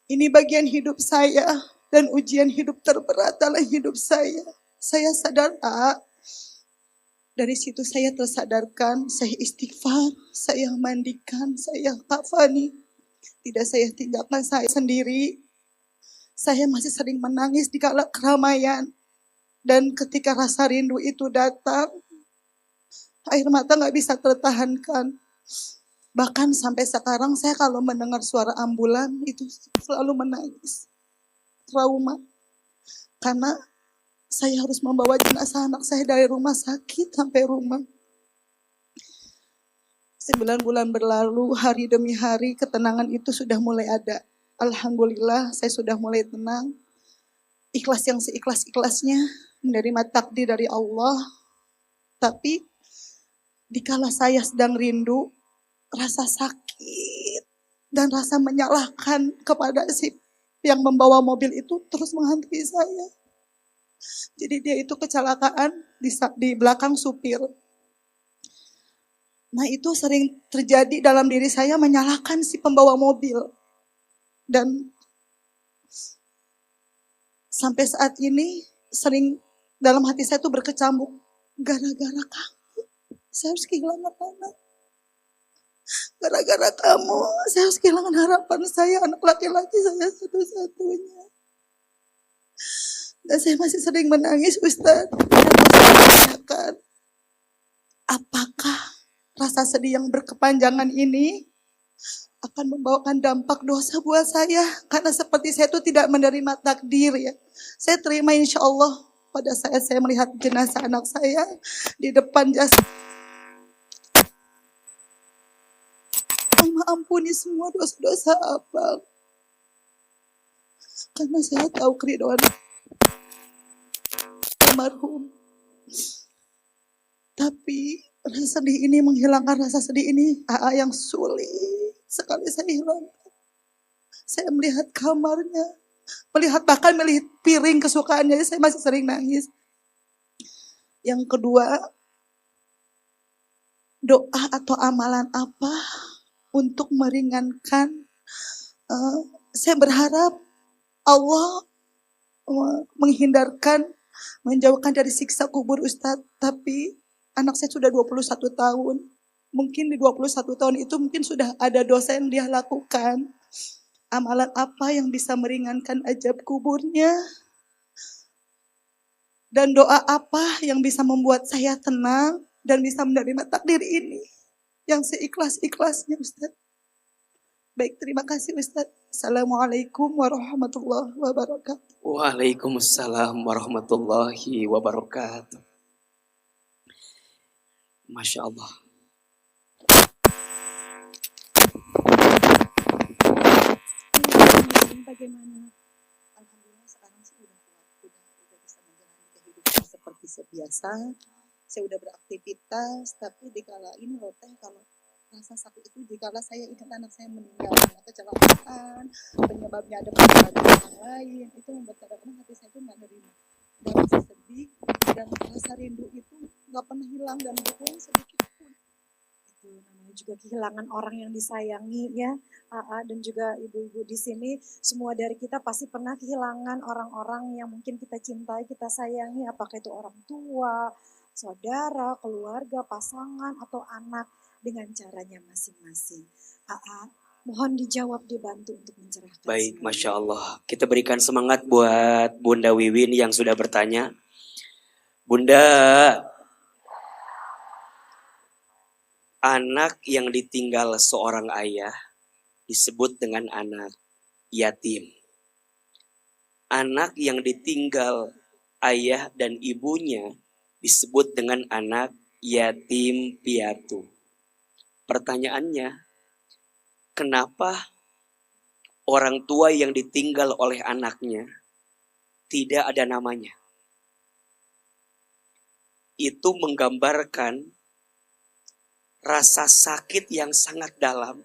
[SPEAKER 4] Ini bagian hidup saya. Dan ujian hidup terberat dalam hidup saya. Saya sadar, dari situ saya tersadarkan, saya istighfar, saya mandikan, saya kafani. Tidak saya tinggalkan saya sendiri. Saya masih sering menangis di kala keramaian. Dan ketika rasa rindu itu datang, air mata gak bisa tertahankan. Bahkan sampai sekarang saya kalau mendengar suara ambulan itu selalu menangis. Trauma. Karena saya harus membawa jenazah anak saya dari rumah sakit sampai rumah. 9 bulan berlalu, hari demi hari ketenangan itu sudah mulai ada. Alhamdulillah saya sudah mulai tenang. Ikhlas yang seikhlas-ikhlasnya, menerima takdir dari Allah. Tapi dikala saya sedang rindu, rasa sakit dan rasa menyalahkan kepada si yang membawa mobil itu terus menghantui saya. Jadi dia itu kecelakaan di belakang supir. Nah itu sering terjadi dalam diri saya menyalahkan si pembawa mobil. Dan sampai saat ini sering dalam hati saya itu berkecamuk. Gara-gara kamu, saya harus kehilangan anak. Gara-gara kamu, saya harus kehilangan harapan saya, anak laki-laki saya satu-satunya. Dan saya masih sering menangis, Ustaz. Dan saya tanyakan, apakah rasa sedih yang berkepanjangan ini akan membawakan dampak dosa buat saya? Karena seperti saya itu tidak menerima takdir ya. Saya terima insya Allah pada saat saya melihat jenazah anak saya di depan jasa. Allah ampuni semua dosa-dosa abang. Karena saya tahu keridhaan almarhum. Tapi rasa sedih ini, menghilangkan rasa sedih ini yang sulit sekali saya hilangkan. Saya melihat kamarnya, bahkan melihat piring kesukaannya, saya masih sering nangis. Yang kedua, doa atau amalan apa untuk meringankan. Saya berharap Allah menjauhkan dari siksa kubur Ustadz. Tapi anak saya sudah 21 tahun. Mungkin di 21 tahun itu mungkin sudah ada dosa yang dia lakukan. Amalan apa yang bisa meringankan azab kuburnya? Dan doa apa yang bisa membuat saya tenang dan bisa menerima takdir ini? Yang seikhlas-ikhlasnya Ustadz. Baik, terima kasih Ustadz. Assalamualaikum warahmatullahi wabarakatuh.
[SPEAKER 1] Waalaikumsalam warahmatullahi wabarakatuh. Masya Allah.
[SPEAKER 2] Bagaimana?
[SPEAKER 4] Alhamdulillah sekarang sih udah kuat, udah bisa menjalani kehidupan seperti sebiasa. Saya udah beraktivitas, tapi dikala ini loh teh, kalau rasa sakit itu dikala saya ingat anak saya meninggal karena kecelakaan, penyebabnya ada penyebab yang lain, itu membuat kadang-kadang hati saya itu nggak nerima. Dan rasa sedih dan rasa rindu itu nggak pernah hilang dan berkurang sedikit pun.
[SPEAKER 2] Itu namanya juga kehilangan orang yang disayangi ya. AA dan juga ibu-ibu di sini, semua dari kita pasti pernah kehilangan orang-orang yang mungkin kita cintai, kita sayangi, apakah itu orang tua, saudara, keluarga, pasangan, atau anak, dengan caranya masing-masing. AA, mohon dijawab, dibantu untuk mencerahkan.
[SPEAKER 1] Baik,
[SPEAKER 2] semuanya.
[SPEAKER 1] Masya Allah. Kita berikan semangat buat Bunda Wiwin yang sudah bertanya. Bunda, anak yang ditinggal seorang ayah disebut dengan anak yatim. Anak yang ditinggal ayah dan ibunya disebut dengan anak yatim piatu. Pertanyaannya, kenapa orang tua yang ditinggal oleh anaknya tidak ada namanya? Itu menggambarkan rasa sakit yang sangat dalam.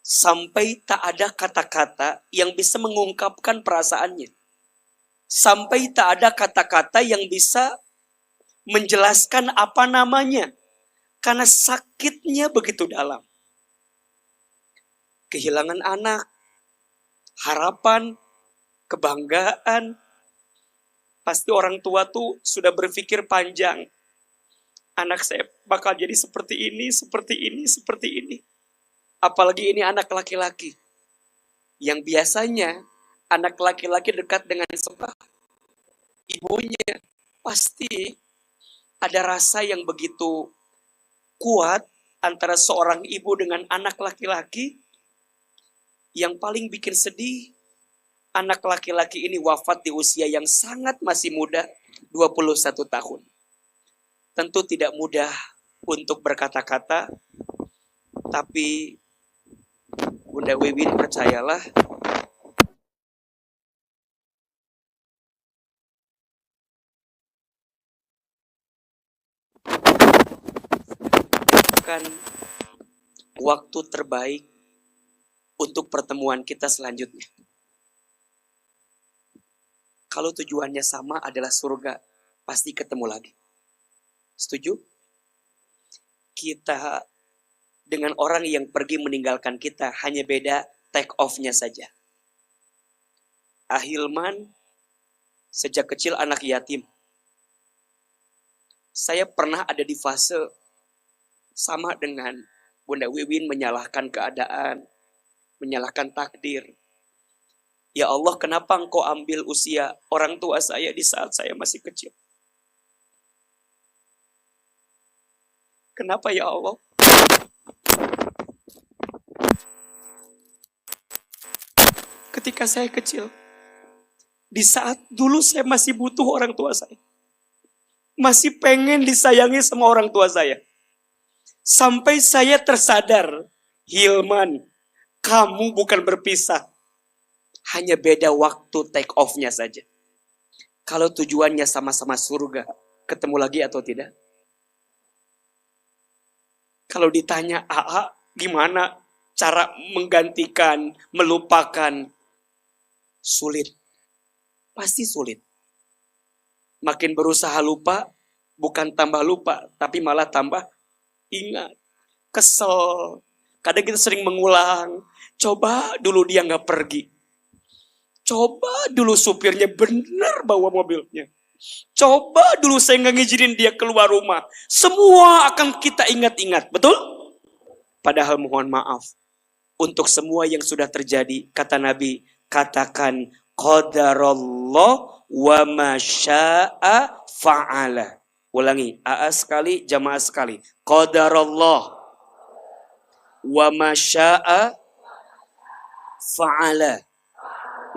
[SPEAKER 1] Sampai tak ada kata-kata yang bisa mengungkapkan perasaannya. Sampai tak ada kata-kata yang bisa menjelaskan apa namanya. Karena sakitnya begitu dalam. Kehilangan anak, harapan, kebanggaan. Pasti orang tua tuh sudah berpikir panjang. Anak saya bakal jadi seperti ini, seperti ini, seperti ini. Apalagi ini anak laki-laki. Yang biasanya anak laki-laki dekat dengan sebelah ibunya. Pasti ada rasa yang begitu kuat antara seorang ibu dengan anak laki-laki. Yang paling bikin sedih, anak laki-laki ini wafat di usia yang sangat masih muda, 21 tahun. Tentu tidak mudah untuk berkata-kata, Tapi Bunda Wiwin percayalah, kan waktu terbaik untuk pertemuan kita selanjutnya. Kalau tujuannya sama adalah surga, pasti ketemu lagi. Setuju? Kita dengan orang yang pergi meninggalkan kita hanya beda take off-nya saja. Ahilman sejak kecil anak yatim. Saya pernah ada di fase sama dengan Bunda Wiwin, menyalahkan keadaan, menyalahkan takdir. Ya Allah, kenapa engkau ambil usia orang tua saya di saat saya masih kecil? Kenapa ya Allah? Ketika saya kecil, di saat dulu saya masih butuh orang tua saya, masih pengen disayangi sama orang tua saya, sampai saya tersadar, Hilman, kamu bukan berpisah, hanya beda waktu take off-nya saja. Kalau tujuannya sama-sama surga, ketemu lagi atau tidak? Kalau ditanya, AA, gimana cara menggantikan, melupakan? Sulit. Pasti sulit. Makin berusaha lupa, bukan tambah lupa, tapi malah tambah ingat. Kesel. Kadang kita sering mengulang, coba dulu dia gak pergi. Coba dulu supirnya benar bawa mobilnya. Coba dulu saya gak ngizinin dia keluar rumah. Semua akan kita ingat-ingat, betul? Padahal mohon maaf, untuk semua yang sudah terjadi, kata Nabi, katakan qadarallah wa ma syaa fa'ala. Ulangi, AA sekali, jamaah sekali. Qadarallah wa ma syaa fa'ala.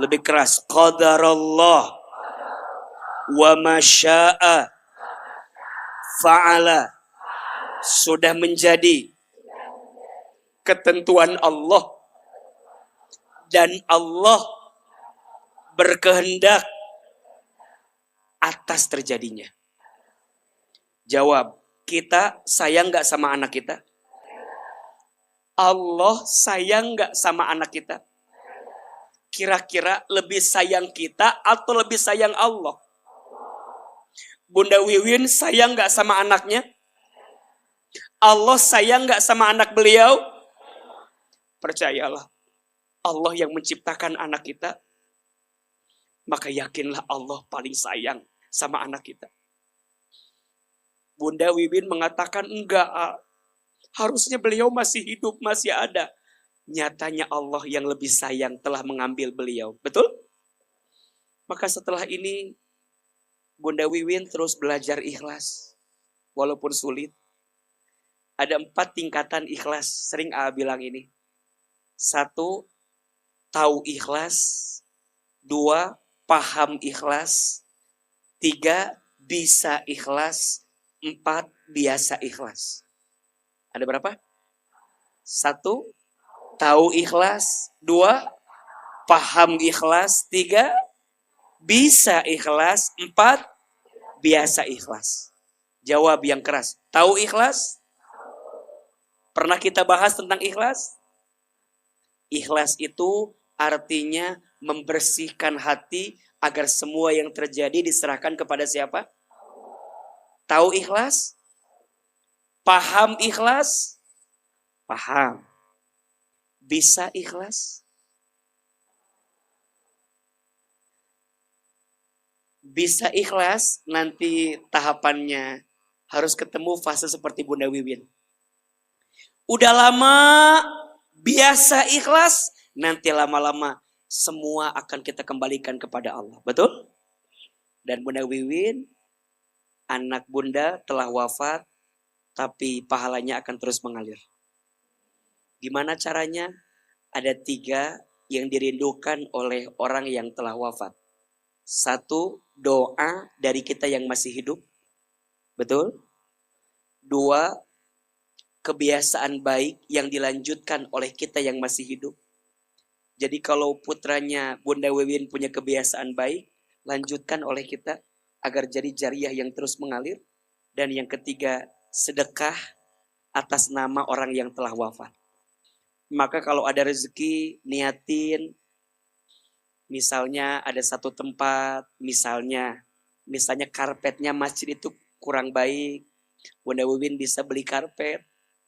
[SPEAKER 1] Lebih keras, qadarallah wa ma syaa fa'ala. Sudah menjadi ketentuan Allah, dan Allah berkehendak atas terjadinya. Jawab, kita sayang gak sama anak kita? Allah sayang gak sama anak kita? Kira-kira lebih sayang kita atau lebih sayang Allah? Bunda Wiwin sayang gak sama anaknya? Allah sayang gak sama anak beliau? Percayalah, Allah yang menciptakan anak kita, maka yakinlah Allah paling sayang sama anak kita. Bunda Wiwin mengatakan, enggak, harusnya beliau masih hidup, masih ada. Nyatanya Allah yang lebih sayang telah mengambil beliau. Betul? Maka setelah ini, Bunda Wiwin terus belajar ikhlas. Walaupun sulit. Ada 4 tingkatan ikhlas. Sering bilang ini. 1, tahu ikhlas. 2, paham ikhlas. 3, bisa ikhlas. 4, biasa ikhlas. Ada berapa? 1, tahu ikhlas. 2, paham ikhlas. 3, bisa ikhlas. 4, biasa ikhlas. Jawab yang keras. Tahu ikhlas? Pernah kita bahas tentang ikhlas? Ikhlas itu artinya membersihkan hati agar semua yang terjadi diserahkan kepada siapa? Tahu ikhlas? Paham ikhlas? Paham. Bisa ikhlas? Bisa ikhlas, nanti tahapannya harus ketemu fase seperti Bunda Wiwin. Udah lama biasa ikhlas, nanti lama-lama semua akan kita kembalikan kepada Allah. Betul? Dan Bunda Wiwin, anak Bunda telah wafat, tapi pahalanya akan terus mengalir. Gimana caranya? Ada 3 yang dirindukan oleh orang yang telah wafat. 1, doa dari kita yang masih hidup. Betul? 2, kebiasaan baik yang dilanjutkan oleh kita yang masih hidup. Jadi kalau putranya Bunda Wewin punya kebiasaan baik, lanjutkan oleh kita agar jadi jariah yang terus mengalir. Dan yang ketiga, sedekah atas nama orang yang telah wafat. Maka kalau ada rezeki, niatin. Misalnya ada satu tempat, misalnya karpetnya masjid itu kurang baik. Bunda Wewin bisa beli karpet,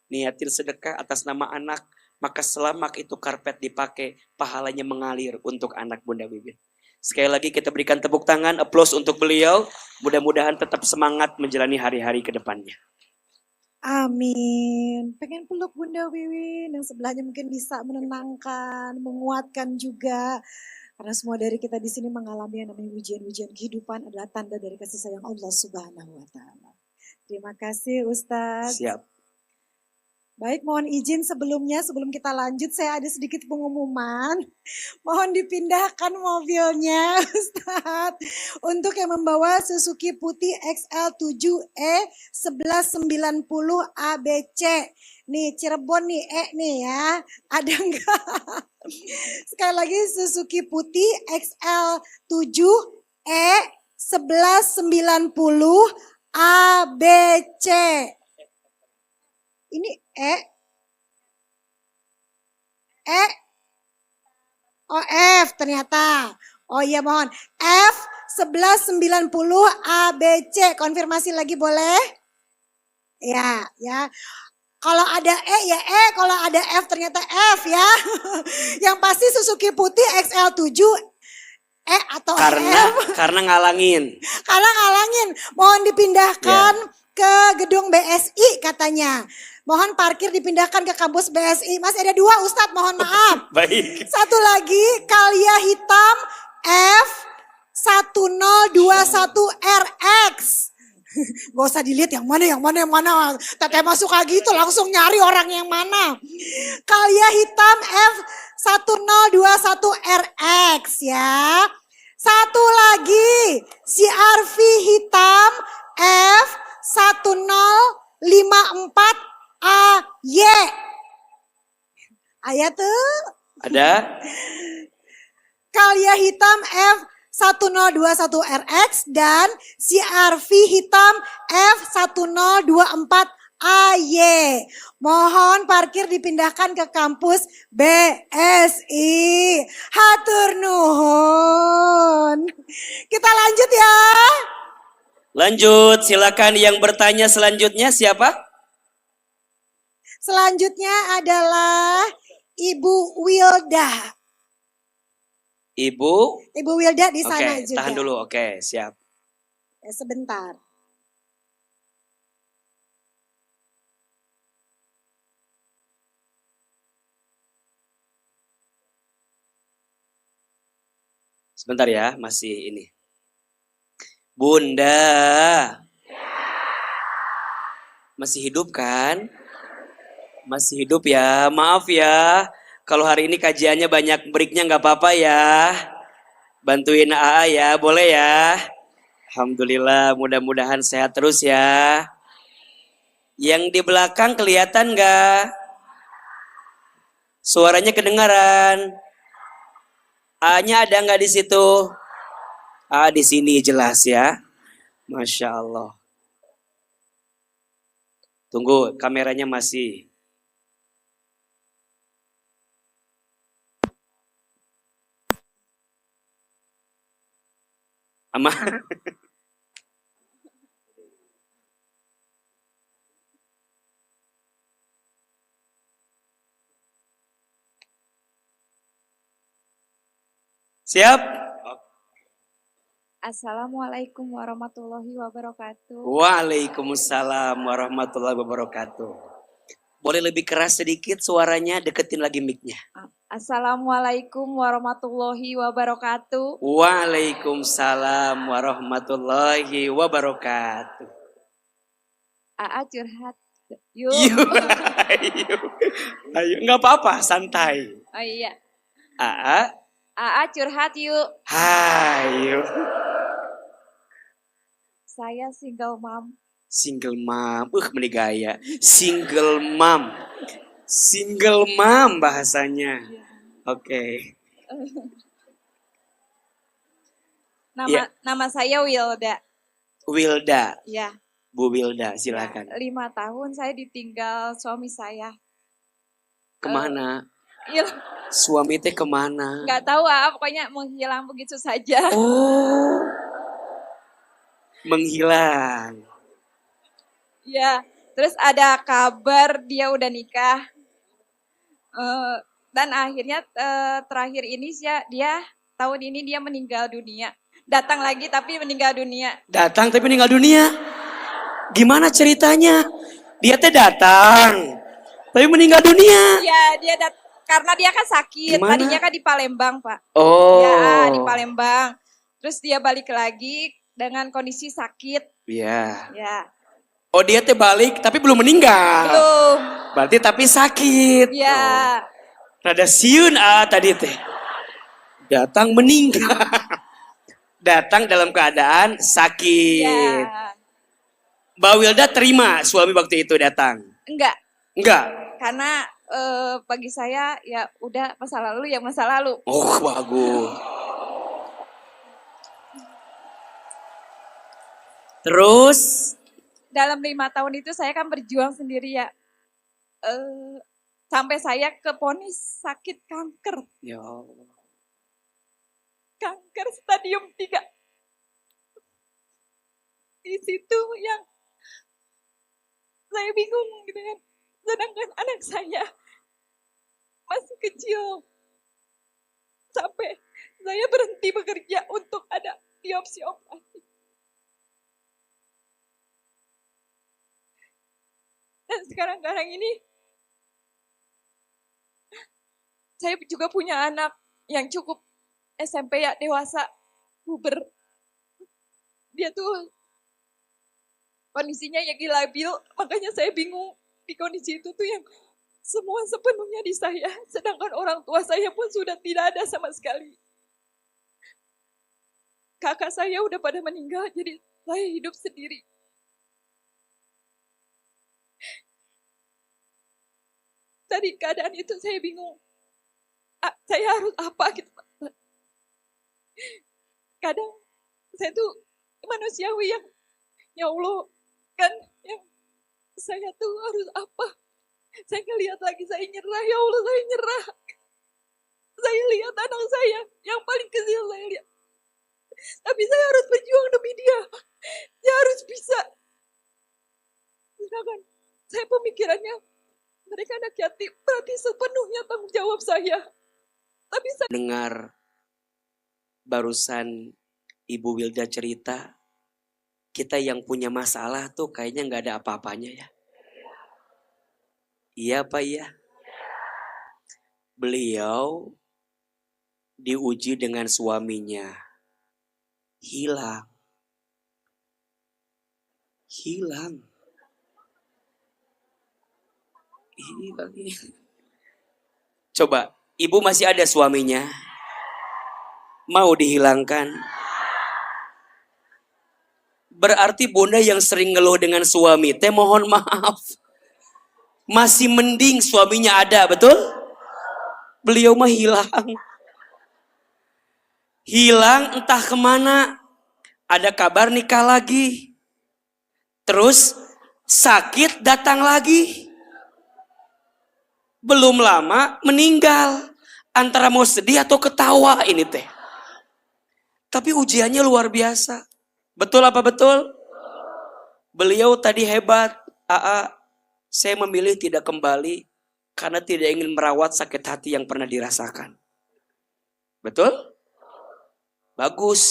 [SPEAKER 1] niatin sedekah atas nama anak. Maka selama itu karpet dipakai, pahalanya mengalir untuk anak Bunda Wewin. Sekali lagi kita berikan tepuk tangan, aplaus untuk beliau. Mudah-mudahan tetap semangat menjalani hari-hari ke depannya.
[SPEAKER 2] Amin. Pengen peluk Bunda Wiwin, yang sebelahnya mungkin bisa menenangkan, menguatkan juga. Karena semua dari kita di sini mengalami yang namanya ujian-ujian kehidupan adalah tanda dari kasih sayang Allah Subhanahu wa Ta'ala. Terima kasih Ustadz.
[SPEAKER 1] Siap.
[SPEAKER 2] Baik, mohon izin sebelum kita lanjut, saya ada sedikit pengumuman. Mohon dipindahkan mobilnya, Ustadz. Untuk yang membawa Suzuki putih XL7E 1190 ABC. Nih, Cirebon nih, nih ya. Ada enggak? Sekali lagi, Suzuki putih XL7E 1190 ABC. Ini oh F ternyata. Oh iya mohon. F 1190 ABC. Konfirmasi lagi boleh? Ya. Kalau ada ya kalau ada F ternyata F ya. Yang pasti Suzuki putih XL7 atau
[SPEAKER 1] karena ngalangin.
[SPEAKER 2] Mohon dipindahkan ke gedung BSI katanya. Mohon parkir dipindahkan ke kampus BSI. Mas ada 2 Ustadz, mohon maaf.
[SPEAKER 1] Baik.
[SPEAKER 2] Satu lagi Kalia hitam F1021RX. Gak usah dilihat yang mana. Teteh masuk lagi itu langsung nyari orang yang mana. Kalia hitam F1021RX ya. Satu lagi CRV hitam F1054AY. Ayat tuh.
[SPEAKER 1] Ada.
[SPEAKER 2] Kalia hitam F1021RX dan CRV hitam F1024AY. Mohon parkir dipindahkan ke kampus BSI. Hatur nuhun. Kita lanjut ya.
[SPEAKER 1] Lanjut, silakan yang bertanya selanjutnya siapa?
[SPEAKER 2] Selanjutnya adalah Ibu Wilda. Ibu Wilda di sana juga.
[SPEAKER 1] Tahan dulu, siap.
[SPEAKER 2] Ya, sebentar.
[SPEAKER 1] Sebentar ya, masih ini. Bunda. Masih hidup kan? Masih hidup ya, maaf ya. Kalau hari ini kajiannya banyak breaknya nggak apa-apa ya. Bantuin AA ya, boleh ya. Alhamdulillah, mudah-mudahan sehat terus ya. Yang di belakang kelihatan nggak? Suaranya kedengaran. A-nya ada nggak di situ? A di sini jelas ya. Masya Allah. Tunggu, kameranya masih. Ama. Siap?
[SPEAKER 3] Assalamualaikum warahmatullahi wabarakatuh.
[SPEAKER 1] Waalaikumsalam warahmatullahi wabarakatuh. Boleh lebih keras sedikit suaranya, deketin lagi mic-nya.
[SPEAKER 3] Assalamualaikum warahmatullahi wabarakatuh.
[SPEAKER 1] Waalaikumsalam warahmatullahi wabarakatuh.
[SPEAKER 3] AA curhat. Yuk.
[SPEAKER 1] Ayo, nggak apa-apa, santai.
[SPEAKER 3] Oh iya.
[SPEAKER 1] AA
[SPEAKER 3] curhat yuk.
[SPEAKER 1] Hayo.
[SPEAKER 3] Saya single mom.
[SPEAKER 1] Single mom. Menigaya. Single mom. Single mom bahasanya. Oke. Ya.
[SPEAKER 5] Nama saya Wilda.
[SPEAKER 1] Wilda.
[SPEAKER 5] Ya.
[SPEAKER 1] Bu Wilda, silakan.
[SPEAKER 5] 5 tahun saya ditinggal suami saya.
[SPEAKER 1] Kemana?
[SPEAKER 5] Iya,
[SPEAKER 1] Suami teh kemana?
[SPEAKER 5] nggak tahu pokoknya menghilang begitu saja.
[SPEAKER 1] Oh, menghilang.
[SPEAKER 5] Ya, terus ada kabar dia udah nikah. Dan akhirnya terakhir ini dia tahun ini dia meninggal dunia. Datang lagi tapi meninggal dunia.
[SPEAKER 1] Datang tapi meninggal dunia. Gimana ceritanya? Dia teh datang tapi meninggal dunia.
[SPEAKER 5] Ya, karena dia kan sakit.
[SPEAKER 1] Gimana?
[SPEAKER 5] Tadinya kan di Palembang, Pak.
[SPEAKER 1] Oh.
[SPEAKER 5] Ya, di Palembang. Terus dia balik lagi dengan kondisi sakit.
[SPEAKER 1] Iya.
[SPEAKER 5] Ya.
[SPEAKER 1] Oh, dia teh balik tapi belum meninggal.
[SPEAKER 5] Belum.
[SPEAKER 1] Berarti tapi sakit.
[SPEAKER 5] Ya.
[SPEAKER 1] Rada siun tadi teh. Datang meninggal. Datang dalam keadaan sakit.
[SPEAKER 5] Ya.
[SPEAKER 1] Mbak Wilda terima suami waktu itu datang?
[SPEAKER 5] Enggak.
[SPEAKER 1] Enggak.
[SPEAKER 5] Karena bagi saya ya udah masa lalu ya masa lalu.
[SPEAKER 1] Oh, bagus. Terus
[SPEAKER 5] Dalam 5 tahun itu saya kan berjuang sendiri ya. Sampai saya keponis sakit kanker.
[SPEAKER 1] ya Allah.
[SPEAKER 5] Kanker stadium 3. Di situ yang saya bingung gitu kan. Sedangkan anak saya masih kecil. Sampai saya berhenti bekerja untuk ada biopsi operasi. Dan sekarang ini saya juga punya anak yang cukup SMP ya, dewasa, puber. Dia tuh kondisinya yang labil, makanya saya bingung di kondisi itu tuh yang semua sepenuhnya di saya, sedangkan orang tua saya pun sudah tidak ada sama sekali. Kakak saya udah pada meninggal, jadi saya hidup sendiri. Tadi keadaan itu saya bingung. Saya harus apa gitu. Kadang saya tuh manusiawi yang ya Allah kan yang saya tuh harus apa. Saya ngelihat lagi saya nyerah, ya Allah saya nyerah. Saya lihat anak saya yang paling kecil saya lihat. Tapi saya harus berjuang demi dia. Saya harus bisa. Sedangkan saya pemikirannya mereka anak yatim, berarti sepenuhnya tanggung jawab saya. Tapi saya
[SPEAKER 1] Dengar barusan Ibu Wilda cerita, kita yang punya masalah tuh kayaknya nggak ada apa-apanya ya. Iya Pak ya. Beliau diuji dengan suaminya. Hilang. Hilang. Coba, ibu masih ada suaminya? Mau dihilangkan? Berarti bunda yang sering ngeluh dengan suami, teh mohon maaf. Masih mending suaminya ada, betul? Beliau mah hilang. Hilang entah kemana. Ada kabar nikah lagi. Terus sakit datang lagi. Belum lama meninggal. Antara mau sedih atau ketawa ini teh. Tapi ujiannya luar biasa. Betul apa betul? Beliau tadi hebat. Saya memilih tidak kembali karena tidak ingin merawat sakit hati yang pernah dirasakan. Betul? Bagus.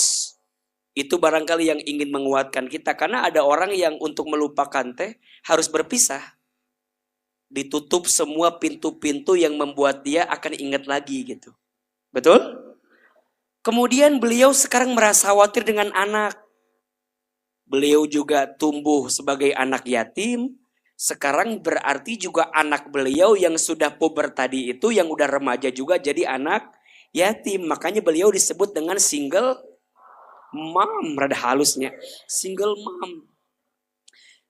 [SPEAKER 1] Itu barangkali yang ingin menguatkan kita. Karena ada orang yang untuk melupakan teh harus berpisah. Ditutup semua pintu-pintu yang membuat dia akan ingat lagi gitu. Betul? Kemudian beliau sekarang merasa khawatir dengan anak. Beliau juga tumbuh sebagai anak yatim. Sekarang berarti juga anak beliau yang sudah puber tadi itu, yang udah remaja juga jadi anak yatim. Makanya beliau disebut dengan single mom. Rada halusnya. Single mom.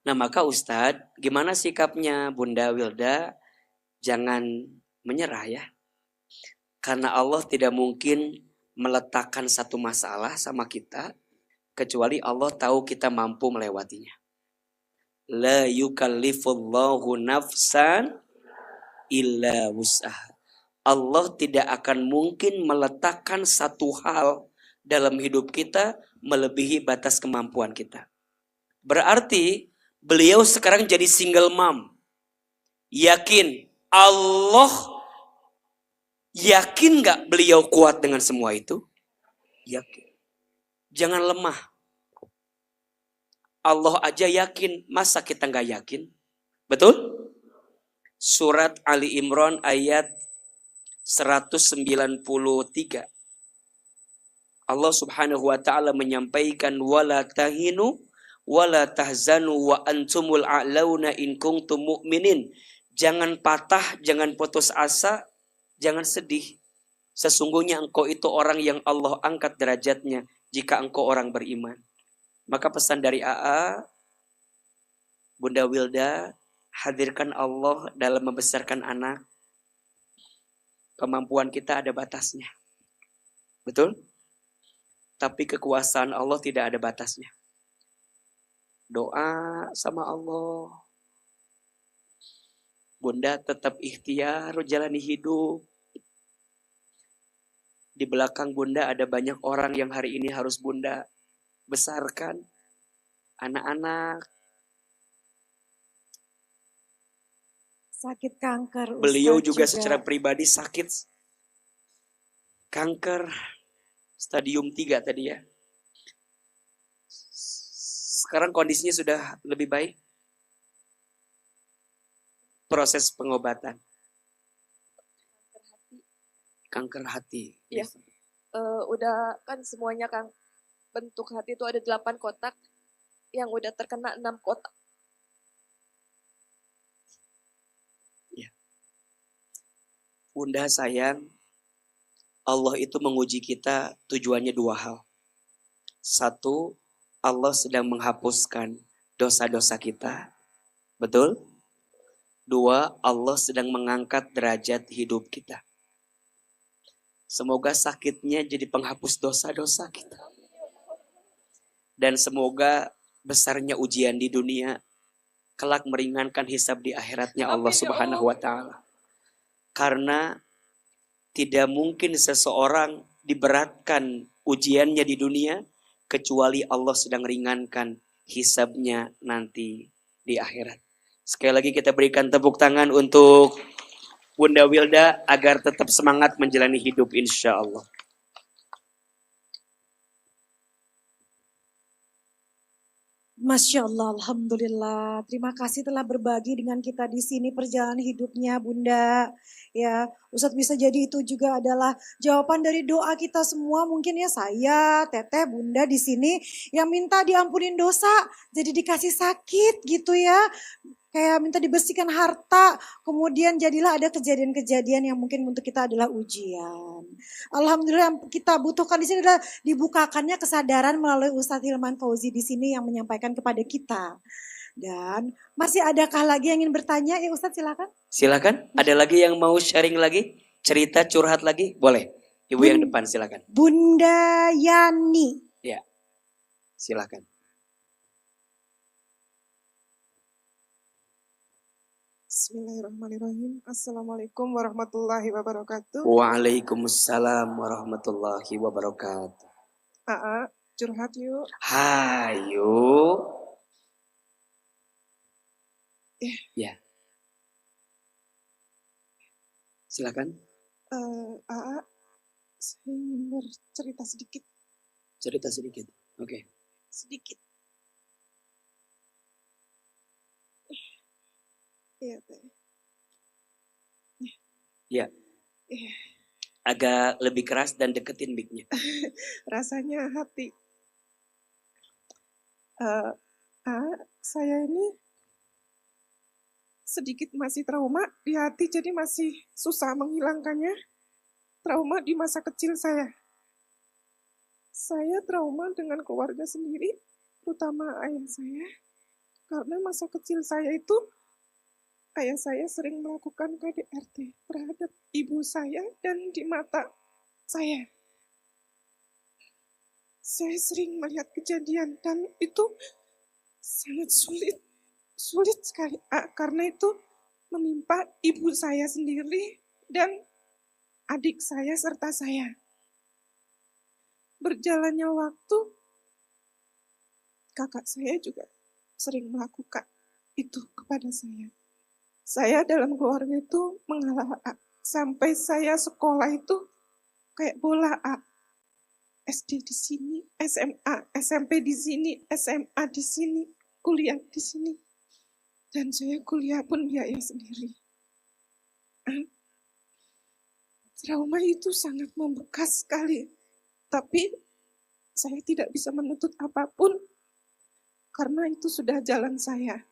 [SPEAKER 1] Nah maka Ustadz, gimana sikapnya Bunda Wilda? Jangan menyerah ya. Karena Allah tidak mungkin meletakkan satu masalah sama kita, kecuali Allah tahu kita mampu melewatinya. La yukallifullahu nafsan illa wus'aha. Allah tidak akan mungkin meletakkan satu hal dalam hidup kita melebihi batas kemampuan kita. Berarti beliau sekarang jadi single mom. Yakin Allah, yakin gak beliau kuat dengan semua itu? Yakin. Jangan lemah. Allah aja yakin, masa kita gak yakin? Betul? Surat Ali Imran ayat 193. Allah Subhanahu wa taala menyampaikan wala tahinu wala tahzanu wa antumul a'launa in kuntum mu'minin. Jangan patah, jangan putus asa, jangan sedih. Sesungguhnya engkau itu orang yang Allah angkat derajatnya jika engkau orang beriman. Maka pesan dari AA, Bunda Wilda, hadirkan Allah dalam membesarkan anak. Kemampuan kita ada batasnya. Betul? Tapi kekuasaan Allah tidak ada batasnya. Doa sama Allah. Bunda tetap ikhtiar jalani hidup. Di belakang Bunda ada banyak orang yang hari ini harus Bunda besarkan. Anak-anak.
[SPEAKER 2] Sakit kanker.
[SPEAKER 1] Beliau
[SPEAKER 2] Ustadz
[SPEAKER 1] juga secara pribadi sakit. Kanker. Stadium 3 tadi ya. Sekarang kondisinya sudah lebih baik. Proses pengobatan. Kanker hati.
[SPEAKER 5] Iya. Udah kan semuanya kan bentuk hati itu ada 8 kotak. Yang udah terkena 6 kotak.
[SPEAKER 1] Ya. Bunda sayang, Allah itu menguji kita tujuannya 2 hal. 1, Allah sedang menghapuskan dosa-dosa kita. Betul? 2, Allah sedang mengangkat derajat hidup kita. Semoga sakitnya jadi penghapus dosa-dosa kita. Dan semoga besarnya ujian di dunia kelak meringankan hisab di akhiratnya Allah Subhanahu wa taala. Karena tidak mungkin seseorang diberatkan ujiannya di dunia kecuali Allah sedang ringankan hisabnya nanti di akhirat. Sekali lagi kita berikan tepuk tangan untuk Bunda Wilda agar tetap semangat menjalani hidup insya Allah.
[SPEAKER 2] Masya Allah, Alhamdulillah. Terima kasih telah berbagi dengan kita di sini perjalanan hidupnya Bunda. Ya, Ustadz bisa jadi itu juga adalah jawaban dari doa kita semua. Mungkin ya saya, Teteh, Bunda di sini yang minta diampunin dosa, jadi dikasih sakit gitu ya. Kayak minta dibersihkan harta, kemudian jadilah ada kejadian-kejadian yang mungkin untuk kita adalah ujian. Alhamdulillah yang kita butuhkan di sini adalah dibukakannya kesadaran melalui Ustadz Hilman Fauzi di sini yang menyampaikan kepada kita. Dan masih adakah lagi yang ingin bertanya? Ya Ustadz silakan.
[SPEAKER 1] Silakan. Ada lagi yang mau sharing lagi? Cerita curhat lagi? Boleh. Ibu yang depan silakan.
[SPEAKER 2] Bunda Yani.
[SPEAKER 1] Ya. Silakan.
[SPEAKER 6] Bismillahirrahmanirrahim. Assalamualaikum warahmatullahi wabarakatuh.
[SPEAKER 1] Waalaikumsalam warahmatullahi wabarakatuh.
[SPEAKER 6] Curhat yuk.
[SPEAKER 1] Hayo. Ya. Silakan.
[SPEAKER 6] Saya ingin bercerita sedikit.
[SPEAKER 1] Cerita sedikit. Oke.
[SPEAKER 6] Sedikit. Iya, Teh.
[SPEAKER 1] Ya.
[SPEAKER 6] Iya.
[SPEAKER 1] Agak lebih keras dan deketin mic-nya.
[SPEAKER 6] Rasanya hati. Saya ini sedikit masih trauma di hati, jadi masih susah menghilangkannya. Trauma di masa kecil saya. Saya trauma dengan keluarga sendiri, terutama ayah saya. Karena masa kecil saya itu, ayah saya sering melakukan KDRT terhadap ibu saya dan di mata saya. Saya sering melihat kejadian dan itu sangat sulit sekali. Karena itu menimpa ibu saya sendiri dan adik saya serta saya. Berjalannya waktu, kakak saya juga sering melakukan itu kepada saya. Saya dalam keluarga itu mengalah sampai saya sekolah itu kayak bola SD di sini, SMA, SMP di sini, SMA di sini, kuliah di sini. Dan saya kuliah pun biaya sendiri. Trauma itu sangat membekas sekali. Tapi saya tidak bisa menuntut apapun karena itu sudah jalan saya.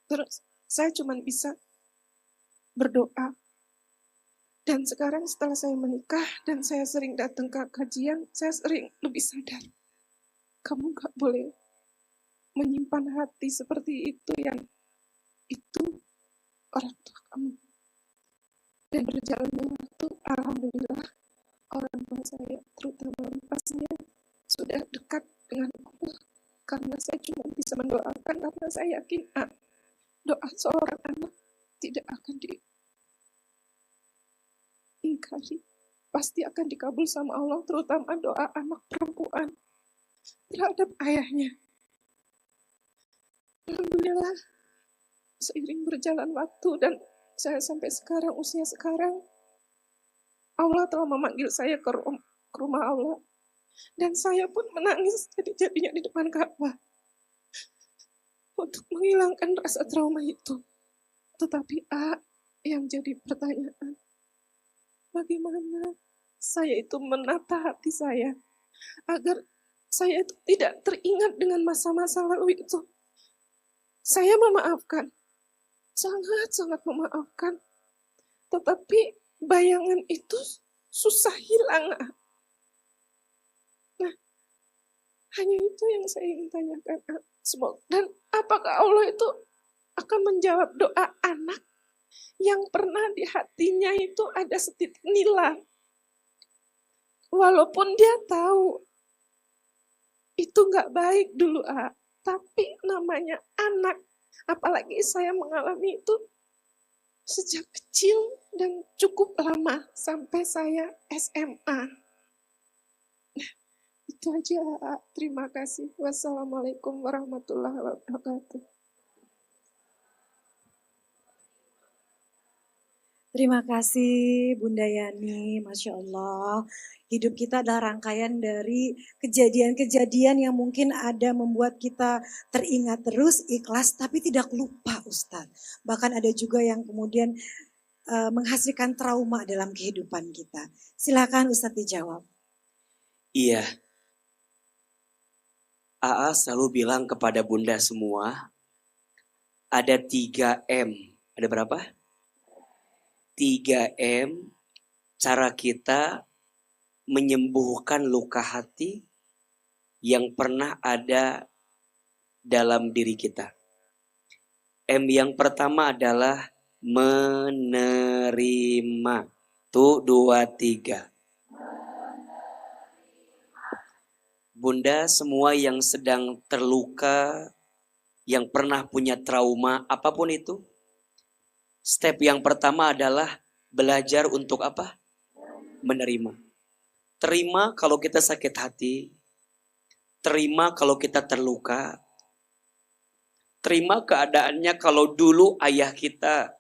[SPEAKER 6] Terus saya cuma bisa berdoa. Dan sekarang setelah saya menikah dan saya sering datang ke kajian, saya sering lebih sadar. Kamu gak boleh menyimpan hati seperti itu yang itu orang tua kamu. Dan berjalannya waktu, alhamdulillah, orang tua saya, terutama bapak saya, sudah dekat dengan Allah. Karena saya cuma bisa mendoakan, karena saya yakin doa seorang anak tidak akan diingkari. Pasti akan dikabul sama Allah, terutama doa anak perempuan terhadap ayahnya. Alhamdulillah, seiring berjalan waktu dan saya sampai sekarang, usia sekarang, Allah telah memanggil saya ke rumah Allah. Dan saya pun menangis jadi-jadinya di depan Ka'bah. Untuk menghilangkan rasa trauma itu. Tetapi yang jadi pertanyaan, bagaimana saya itu menata hati saya agar saya itu tidak teringat dengan masa-masa lalu itu. Saya memaafkan, sangat-sangat memaafkan. Tetapi bayangan itu susah hilang. Nah, hanya itu yang saya ingin tanyakan. Dan apakah Allah itu akan menjawab doa anak yang pernah di hatinya itu ada setitik nila. Walaupun dia tahu itu nggak baik dulu, tapi namanya anak. Apalagi saya mengalami itu sejak kecil dan cukup lama sampai saya SMA. Nah, itu aja. Terima kasih. Wassalamualaikum warahmatullahi wabarakatuh.
[SPEAKER 2] Terima kasih Bunda Yani, Masya Allah. Hidup kita adalah rangkaian dari kejadian-kejadian yang mungkin ada membuat kita teringat terus, ikhlas, tapi tidak lupa Ustadz. Bahkan ada juga yang kemudian menghasilkan trauma dalam kehidupan kita. Silakan Ustadz dijawab.
[SPEAKER 1] Iya. AA selalu bilang kepada Bunda semua, ada 3M. Ada berapa? 3M, cara kita menyembuhkan luka hati yang pernah ada dalam diri kita. M yang pertama adalah menerima. Tuh 2, 3. Bunda, semua yang sedang terluka, yang pernah punya trauma, apapun itu, step yang pertama adalah belajar untuk apa? Menerima. Terima kalau kita sakit hati. Terima kalau kita terluka. Terima keadaannya kalau dulu ayah kita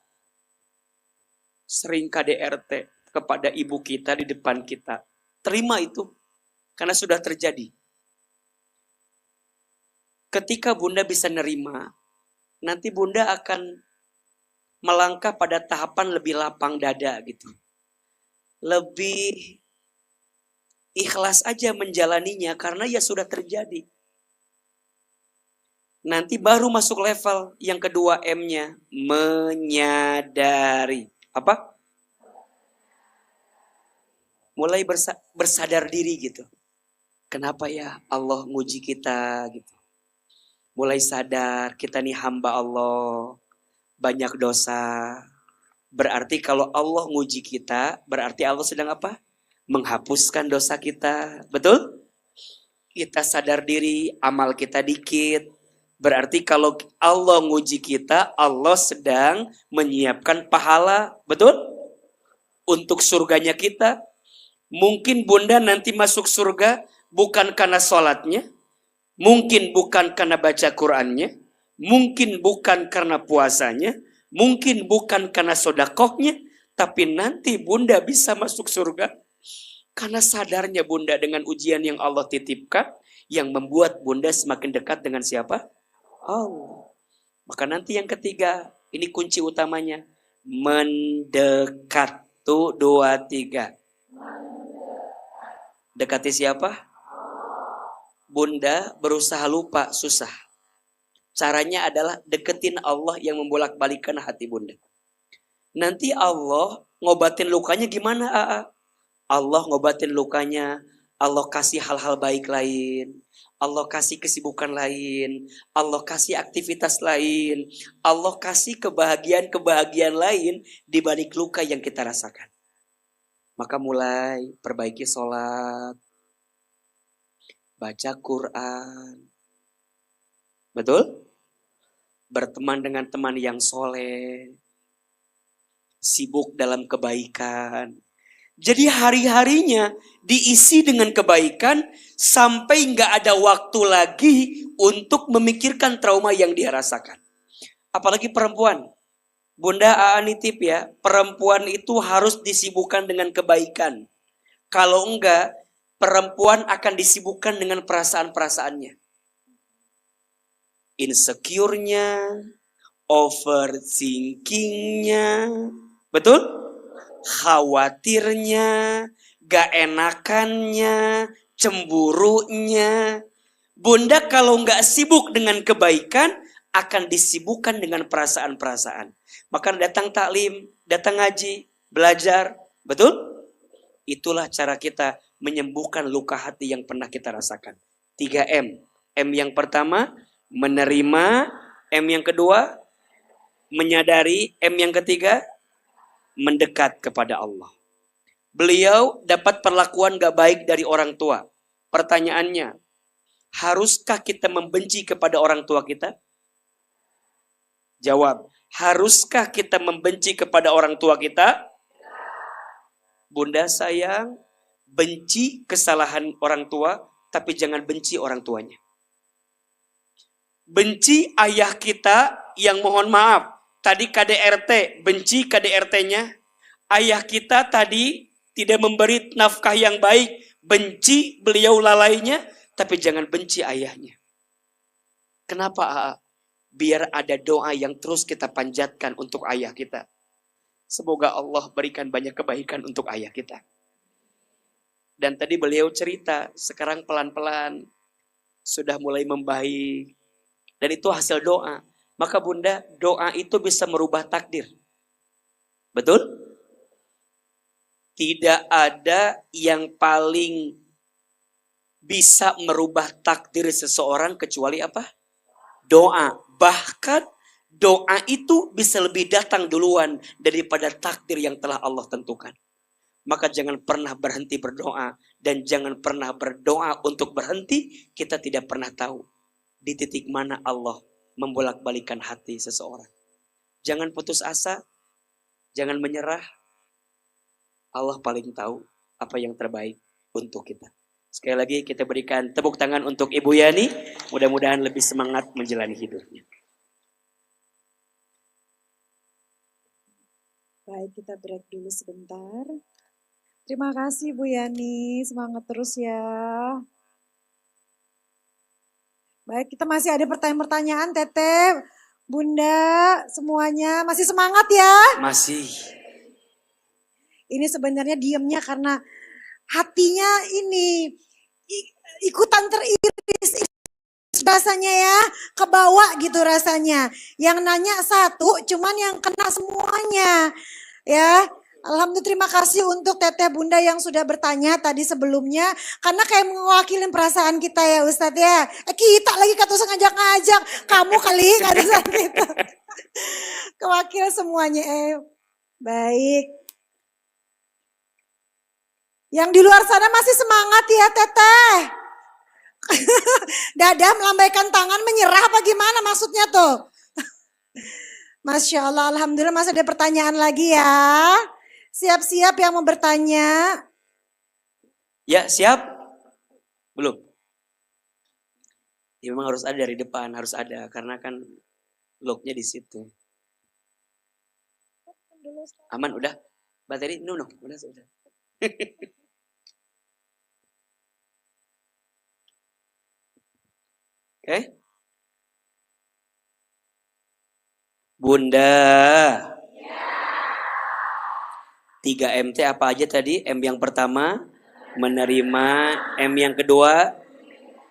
[SPEAKER 1] sering KDRT kepada ibu kita di depan kita. Terima itu. Karena sudah terjadi. Ketika Bunda bisa nerima, nanti Bunda akan melangkah pada tahapan lebih lapang dada gitu. Lebih ikhlas aja menjalaninya karena ya sudah terjadi. Nanti baru masuk level yang kedua M-nya, menyadari. Apa? Mulai bersadar diri gitu. Kenapa ya Allah nguji kita gitu. mulai sadar kita nih hamba Allah, banyak dosa. Berarti kalau Allah nguji kita, berarti Allah sedang apa? Menghapuskan dosa kita. Betul? Kita sadar diri, amal kita dikit. Berarti kalau Allah nguji kita, Allah sedang menyiapkan pahala. Betul? Untuk surganya kita. Mungkin bunda nanti masuk surga bukan karena sholatnya, mungkin bukan karena baca Qur'annya, mungkin bukan karena puasanya, mungkin bukan karena sodakohnya, tapi nanti bunda bisa masuk surga karena sadarnya bunda dengan ujian yang Allah titipkan, yang membuat bunda semakin dekat dengan siapa? Allah. Maka nanti yang ketiga, ini kunci utamanya, mendekat. Tuh, 2, 3. Dekati siapa? Bunda berusaha lupa, susah. Caranya adalah deketin Allah yang membolak-balikan hati bunda. Nanti Allah ngobatin lukanya gimana? Allah ngobatin lukanya, Allah kasih hal-hal baik lain, Allah kasih kesibukan lain, Allah kasih aktivitas lain, Allah kasih kebahagiaan-kebahagiaan lain di balik luka yang kita rasakan. Maka mulai perbaiki sholat, baca Quran, betul? Berteman dengan teman yang soleh, sibuk dalam kebaikan. Jadi hari-harinya diisi dengan kebaikan sampai nggak ada waktu lagi untuk memikirkan trauma yang dia rasakan. Apalagi perempuan. Bunda nitip ya, perempuan itu harus disibukkan dengan kebaikan. Kalau enggak, perempuan akan disibukkan dengan perasaan-perasaannya. Insecure-nya, overthinking-nya, betul? Khawatirnya, gak enakannya, cemburunya. Bunda kalau enggak sibuk dengan kebaikan, akan disibukkan dengan perasaan-perasaan. Maka datang taklim, datang ngaji, belajar. Betul? Itulah cara kita menyembuhkan luka hati yang pernah kita rasakan. 3M. M yang pertama, menerima. M yang kedua, menyadari. M yang ketiga, mendekat kepada Allah. Beliau dapat perlakuan gak baik dari orang tua. Pertanyaannya, haruskah kita membenci kepada orang tua kita? Jawab, haruskah kita membenci kepada orang tua kita? Bunda sayang, benci kesalahan orang tua, tapi jangan benci orang tuanya. Benci ayah kita yang mohon maaf, tadi KDRT, benci KDRT-nya. Ayah kita tadi tidak memberi nafkah yang baik, benci beliau lalainya, tapi jangan benci ayahnya. Kenapa? Biar ada doa yang terus kita panjatkan untuk ayah kita. Semoga Allah berikan banyak kebaikan untuk ayah kita. Dan tadi beliau cerita, sekarang pelan-pelan sudah mulai membaik. Dan itu hasil doa. Maka bunda, doa itu bisa merubah takdir. Betul? Tidak ada yang paling bisa merubah takdir seseorang kecuali apa? Doa. Bahkan doa itu bisa lebih datang duluan daripada takdir yang telah Allah tentukan. Maka jangan pernah berhenti berdoa. Dan jangan pernah berdoa untuk berhenti. Kita tidak pernah tahu di titik mana Allah membolak-balikan hati seseorang. Jangan putus asa. Jangan menyerah. Allah paling tahu apa yang terbaik untuk kita. Sekali lagi kita berikan tepuk tangan untuk Ibu Yani. Mudah-mudahan lebih semangat menjalani hidupnya.
[SPEAKER 2] Baik, kita break dulu sebentar. Terima kasih Bu Yani, semangat terus ya. Baik, kita masih ada pertanyaan-pertanyaan, Teteh, Bunda, semuanya masih semangat ya?
[SPEAKER 1] Masih.
[SPEAKER 2] Ini sebenarnya diamnya karena hatinya ini ikutan teriris rasanya ya, kebawa gitu rasanya. Yang nanya satu, cuman yang kena semuanya. Ya, Alhamdulillah, terima kasih untuk teteh bunda yang sudah bertanya tadi sebelumnya. Karena kayak mewakili perasaan kita ya Ustadz ya. Kita lagi kata ngajak-ngajak. Kamu kali kata gitu. Kewakil semuanya. Baik. Yang di luar sana masih semangat ya teteh. Dada melambaikan tangan menyerah apa gimana maksudnya tuh? Masya Allah, Alhamdulillah masih ada pertanyaan lagi ya. Siap-siap yang mau bertanya.
[SPEAKER 1] Ya, siap? Belum? Ya memang harus ada dari depan, harus ada. Karena kan lognya di situ. Aman, udah? Bateri? No, udah. Oke? Bunda. 3M T apa aja tadi? M yang pertama, menerima. M yang kedua,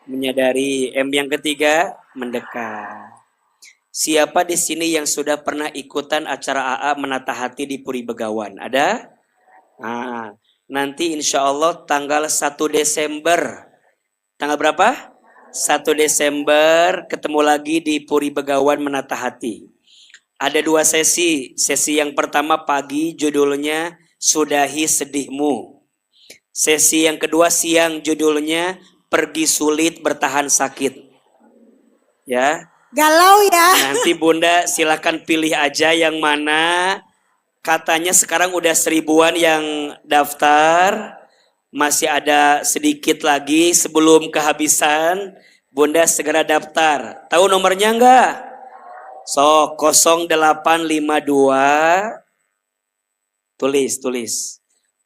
[SPEAKER 1] menyadari. M yang ketiga, mendekat. Siapa di sini yang sudah pernah ikutan acara AA Menata Hati di Puri Begawan? Ada? Nah, nanti insya Allah tanggal 1 Desember. Tanggal berapa? 1 Desember ketemu lagi di Puri Begawan Menata Hati. Ada 2 sesi. Sesi yang pertama pagi judulnya Sudahi Sedihmu. Sesi yang kedua siang judulnya Pergi Sulit Bertahan Sakit. Ya.
[SPEAKER 2] Galau ya.
[SPEAKER 1] Nanti Bunda silakan pilih aja yang mana. Katanya sekarang udah 1000-an yang daftar. Masih ada sedikit lagi sebelum kehabisan. Bunda segera daftar. Tahu nomornya enggak? So 0852. Tulis.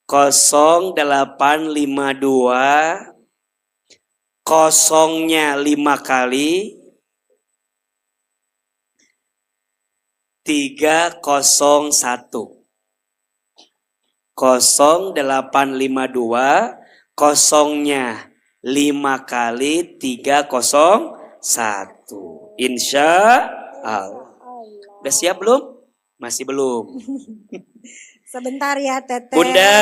[SPEAKER 1] 0852. Kosongnya 5 kali. 301 0852 kosongnya 5 kali 301. Insya Allah. Udah siap belum? Masih belum.
[SPEAKER 2] Sebentar ya teteh.
[SPEAKER 1] Bunda,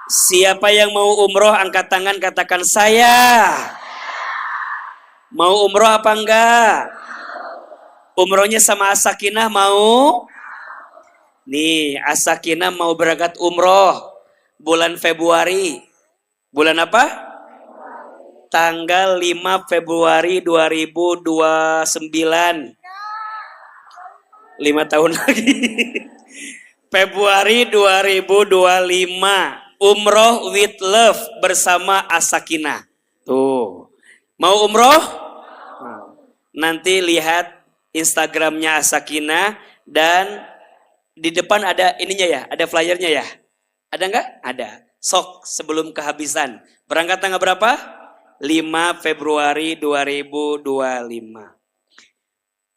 [SPEAKER 1] siapa yang mau umroh angkat tangan katakan saya. Mau umroh apa enggak? Umrohnya sama As-Sakinah mau? Nih, As-Sakinah mau berangkat umroh bulan Februari. Bulan apa? Tanggal 5 Februari 2029. 5 tahun lagi. Februari 2025. Umroh with love bersama As-Sakinah. Tuh. Mau umroh? Nanti lihat Instagramnya As-Sakinah dan di depan ada ininya ya, ada flyernya ya. Ada enggak? Ada. Sok sebelum kehabisan. Berangkat tanggal berapa? 5 Februari 2025.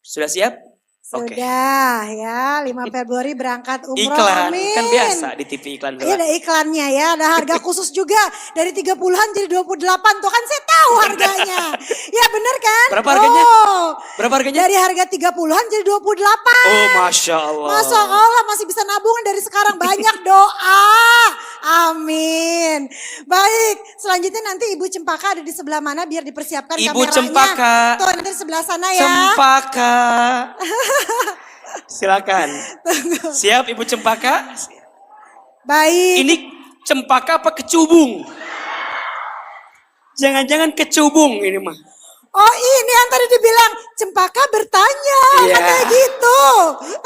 [SPEAKER 1] Sudah siap?
[SPEAKER 2] Sudah ya, 5 Februari berangkat umroh.
[SPEAKER 1] Iklan,
[SPEAKER 2] amin.
[SPEAKER 1] kan biasa di TV iklan.
[SPEAKER 2] Iya ada iklannya ya, ada harga khusus juga. Dari 30-an jadi 28, tuh kan saya tahu harganya. Ya bener kan?
[SPEAKER 1] Berapa harganya?
[SPEAKER 2] Oh,
[SPEAKER 1] Berapa harganya?
[SPEAKER 2] dari harga 30-an jadi 28.
[SPEAKER 1] Oh Masya Allah.
[SPEAKER 2] Masya Allah masih bisa nabung dari sekarang, banyak doa. Amin. Baik, selanjutnya nanti Ibu Cempaka ada di sebelah mana biar dipersiapkan
[SPEAKER 1] Ibu
[SPEAKER 2] kameranya.
[SPEAKER 1] Cempaka.
[SPEAKER 2] Tuh nanti di sebelah sana ya.
[SPEAKER 1] Cempaka. Silakan. Siap Ibu Cempaka?
[SPEAKER 2] Baik.
[SPEAKER 1] Ini cempaka apa kecubung? Jangan-jangan kecubung ini mah.
[SPEAKER 2] Oh ini yang tadi dibilang Cempaka bertanya,
[SPEAKER 1] Iya.
[SPEAKER 2] katanya gitu.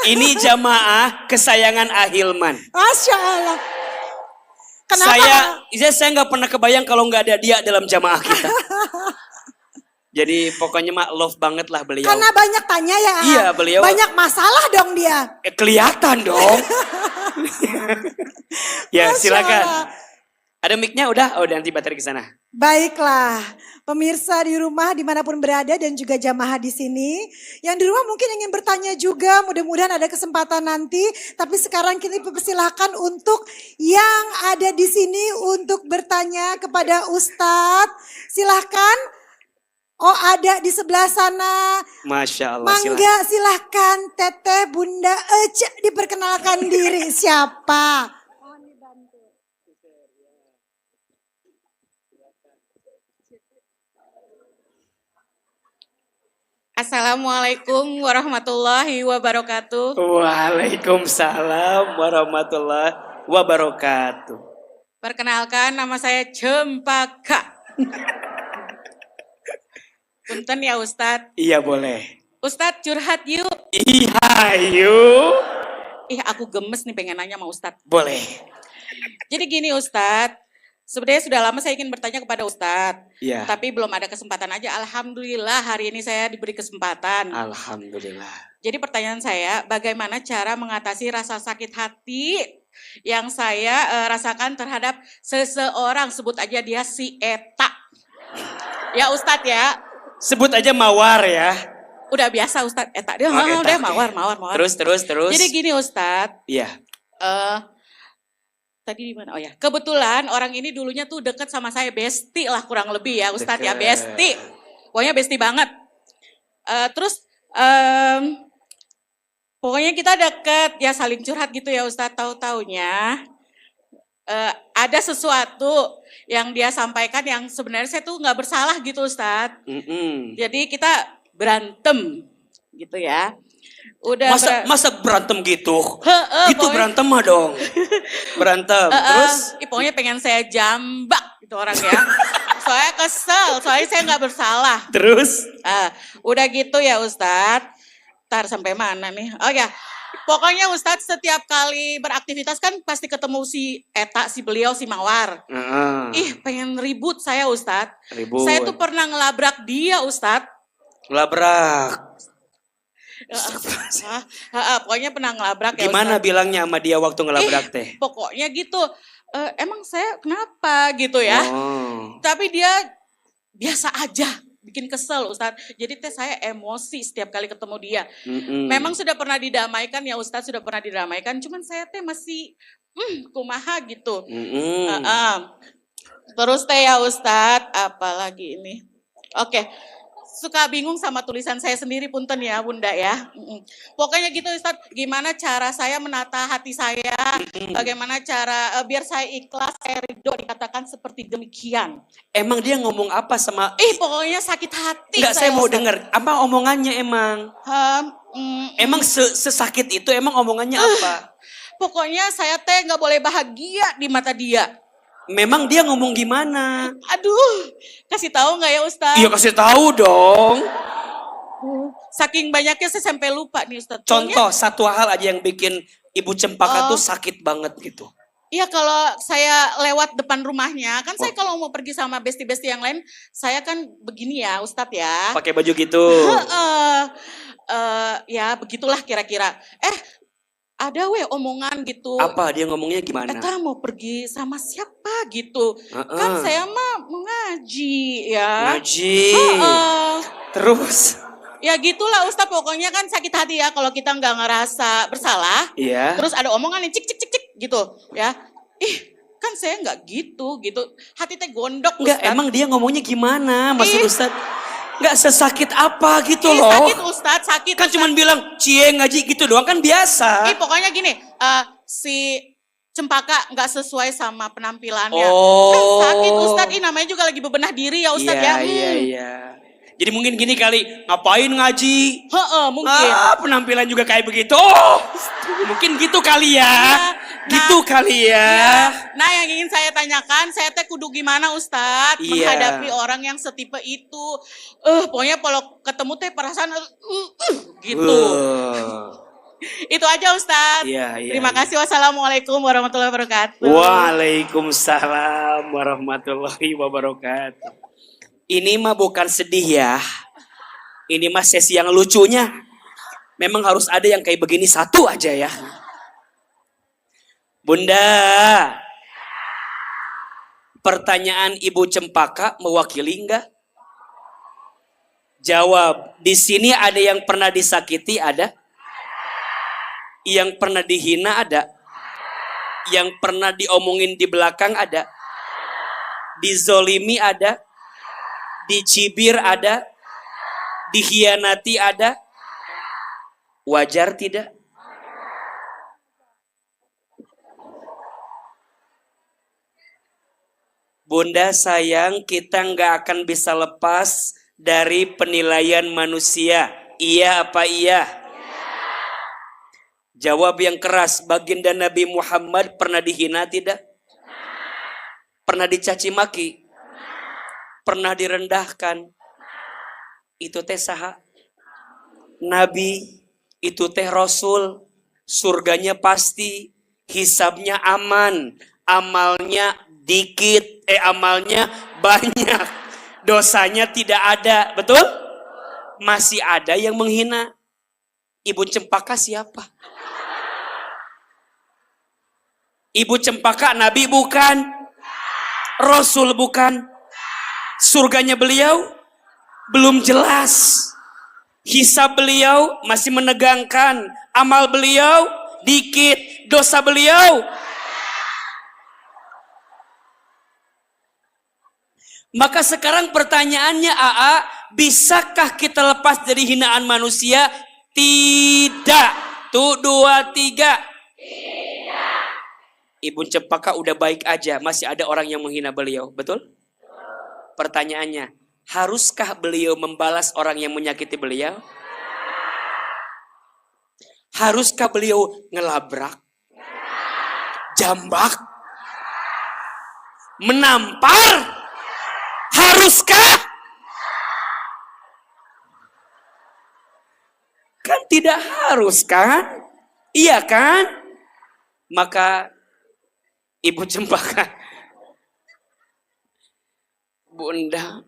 [SPEAKER 1] Ini jamaah kesayangan Ahilman.
[SPEAKER 2] Masya Allah. Kenapa?
[SPEAKER 1] Saya nggak pernah kebayang kalau nggak ada dia dalam jamaah kita. Jadi pokoknya mah love banget lah beliau.
[SPEAKER 2] Karena banyak tanya ya.
[SPEAKER 1] Iya, beliau.
[SPEAKER 2] Banyak masalah dong dia.
[SPEAKER 1] Kelihatan dong. Ya
[SPEAKER 2] Masya
[SPEAKER 1] silakan.
[SPEAKER 2] Allah.
[SPEAKER 1] Ada mic-nya udah? Oh nanti baterai ke sana.
[SPEAKER 2] Baiklah, pemirsa di rumah dimanapun berada dan juga jamaah di sini. Yang di rumah mungkin ingin bertanya juga, mudah-mudahan ada kesempatan nanti. Tapi sekarang kita persilahkan untuk yang ada di sini untuk bertanya kepada Ustadz. Silahkan. Oh ada di sebelah sana.
[SPEAKER 1] Masya Allah, silakan.
[SPEAKER 2] Mangga silahkan Teteh Bunda Ece diperkenalkan diri siapa?
[SPEAKER 7] Assalamualaikum warahmatullahi wabarakatuh.
[SPEAKER 1] Waalaikumsalam warahmatullahi wabarakatuh.
[SPEAKER 7] Perkenalkan nama saya Cempaka. Punten ya Ustadz.
[SPEAKER 1] Iya boleh.
[SPEAKER 7] Ustadz curhat yuk.
[SPEAKER 1] Iya yuk.
[SPEAKER 7] Ih aku gemes nih pengen nanya sama Ustadz.
[SPEAKER 1] Boleh.
[SPEAKER 7] Jadi gini Ustadz. Sebenarnya sudah lama saya ingin bertanya kepada Ustadz.
[SPEAKER 1] Iya.
[SPEAKER 7] Tapi belum ada kesempatan aja. Alhamdulillah hari ini saya diberi kesempatan.
[SPEAKER 1] Alhamdulillah.
[SPEAKER 7] Jadi pertanyaan saya, bagaimana cara mengatasi rasa sakit hati yang saya rasakan terhadap seseorang, sebut aja dia si Eta. Ya Ustadz ya.
[SPEAKER 1] Sebut aja Mawar ya.
[SPEAKER 7] Udah biasa Ustadz, Eta dia
[SPEAKER 1] Oh, Eta,
[SPEAKER 7] Mawar.
[SPEAKER 1] Terus.
[SPEAKER 7] Jadi gini Ustadz,
[SPEAKER 1] Iya.
[SPEAKER 7] tadi di mana? Oh ya, kebetulan orang ini dulunya tuh deket sama saya, besti lah kurang lebih ya Ustadz ya,
[SPEAKER 1] Deket.
[SPEAKER 7] besti. Pokoknya besti banget. Terus pokoknya kita deket, ya saling curhat gitu ya Ustadz, tahu-taunya ada sesuatu yang dia sampaikan yang sebenarnya saya tuh nggak bersalah gitu Ustadz. Jadi kita berantem gitu ya. Udah
[SPEAKER 1] Masa berantem gitu? Gitu
[SPEAKER 7] pokoknya-
[SPEAKER 1] berantem mah dong. Berantem. Terus?
[SPEAKER 7] Pokoknya pengen saya jambak gitu orang ya. Soalnya kesel, soalnya saya nggak bersalah.
[SPEAKER 1] Terus?
[SPEAKER 7] Udah gitu ya Ustadz. Ntar sampai mana nih? Oh ya, pokoknya Ustadz setiap kali beraktivitas kan pasti ketemu si Eta, si beliau, si Mawar. Ih pengen ribut saya Ustadz.
[SPEAKER 1] Ribut.
[SPEAKER 7] Saya tuh pernah ngelabrak dia Ustadz.
[SPEAKER 1] Labrak.
[SPEAKER 7] Pokoknya pernah ngelabrak ya
[SPEAKER 1] Gimana
[SPEAKER 7] Ustadz.
[SPEAKER 1] bilangnya sama dia waktu ngelabrak teh?
[SPEAKER 7] Pokoknya gitu. Emang saya kenapa gitu ya?
[SPEAKER 1] Oh.
[SPEAKER 7] Tapi dia biasa aja, bikin kesel Ustadz. Jadi teh saya emosi setiap kali ketemu dia. Memang sudah pernah didamaikan ya Ustadz, sudah pernah didamaikan. Cuman saya teh masih kumaha gitu. Terus teh ya Ustadz, apalagi ini. Oke. Suka bingung sama tulisan saya sendiri punten ya Bunda ya. Pokoknya gitu Ustadz, gimana cara saya menata hati saya, bagaimana cara biar saya ikhlas, saya ridho dikatakan seperti demikian.
[SPEAKER 1] Emang dia ngomong apa sama...
[SPEAKER 7] Pokoknya sakit hati.
[SPEAKER 1] Enggak, saya mau
[SPEAKER 7] Ustadz.
[SPEAKER 1] dengar. Apa omongannya emang? Emang sesakit itu emang omongannya apa?
[SPEAKER 7] Pokoknya saya teh nggak boleh bahagia di mata dia.
[SPEAKER 1] Memang dia ngomong gimana?
[SPEAKER 7] Aduh, kasih tahu nggak ya Ustadz?
[SPEAKER 1] Iya kasih tahu dong.
[SPEAKER 7] Saking banyaknya saya sampai lupa nih Ustadz.
[SPEAKER 1] Contoh satu hal aja yang bikin Ibu Cempaka tuh sakit banget gitu.
[SPEAKER 7] Iya kalau saya lewat depan rumahnya, kan saya kalau mau pergi sama besti-besti yang lain, saya kan begini ya Ustadz ya.
[SPEAKER 1] Pakai baju gitu.
[SPEAKER 7] Ya begitulah kira-kira. Ada omongan gitu.
[SPEAKER 1] Apa dia ngomongnya gimana?
[SPEAKER 7] Eta mau pergi sama siapa gitu. Kan saya mah mengaji ya.
[SPEAKER 1] Ngaji. Terus?
[SPEAKER 7] Ya gitulah Ustadz, pokoknya kan sakit hati ya kalau kita nggak ngerasa bersalah.
[SPEAKER 1] Iya.
[SPEAKER 7] Terus ada omongan yang cik gitu ya. Kan saya nggak gitu. Hati teh gondok
[SPEAKER 1] Enggak,
[SPEAKER 7] Ustadz.
[SPEAKER 1] emang dia ngomongnya gimana? Maksud Ustadz? Enggak sesakit apa gitu loh.
[SPEAKER 7] Sakit Ustadz, sakit.
[SPEAKER 1] Kan cuma bilang cie ngaji gitu doang kan biasa.
[SPEAKER 7] Pokoknya gini, si Cempaka nggak sesuai sama penampilannya.
[SPEAKER 1] Oh.
[SPEAKER 7] Kan sakit Ustadz, namanya juga lagi bebenah diri ya Ustadz ya.
[SPEAKER 1] Iya. Jadi mungkin gini kali, ngapain ngaji?
[SPEAKER 7] Mungkin.
[SPEAKER 1] Penampilan juga kayak begitu. Oh, mungkin gitu kali ya. Gitu kali ya.
[SPEAKER 7] Nah yang ingin saya tanyakan, saya teh kudu gimana Ustadz
[SPEAKER 1] Iya.
[SPEAKER 7] menghadapi orang yang setipe itu. Pokoknya kalau ketemu teh perasaan gitu. Itu aja Ustadz.
[SPEAKER 1] Iya.
[SPEAKER 7] Terima kasih. Wassalamualaikum warahmatullahi wabarakatuh.
[SPEAKER 1] Waalaikumsalam warahmatullahi wabarakatuh. Ini mah bukan sedih ya. Ini mah sesi yang lucunya. Memang harus ada yang kayak begini satu aja ya. Bunda. Pertanyaan Ibu Cempaka mewakili enggak? Jawab. Di sini ada yang pernah disakiti ada? Yang pernah dihina ada? Yang pernah diomongin di belakang ada? Dizolimi ada? Dicibir ada? Dikhianati ada? Wajar tidak? Bunda sayang, kita nggak akan bisa lepas dari penilaian manusia. Iya apa iya? Jawab yang keras. Baginda Nabi Muhammad pernah dihina tidak? Pernah dicaci maki? Pernah direndahkan? Itu teh saha? Nabi, itu teh Rasul. Surganya pasti, hisabnya aman, amalnya dikit, amalnya banyak, dosanya tidak ada, betul? Masih ada yang menghina. Ibu Cempaka siapa? Ibu Cempaka Nabi bukan, Rasul bukan, surganya beliau belum jelas, hisab beliau masih menegangkan, amal beliau dikit, dosa beliau. Maka sekarang pertanyaannya AA, bisakah kita lepas dari hinaan manusia? Tidak. Tuh 2, 3. Tidak. Ibu Cempaka udah baik aja, masih ada orang yang menghina beliau, betul? Pertanyaannya, haruskah beliau membalas orang yang menyakiti beliau? Haruskah beliau ngelabrak? Jambak? Menampar? Haruskah? Kan tidak harus kan? Iya kan? Maka Ibu Cempaka, Bunda,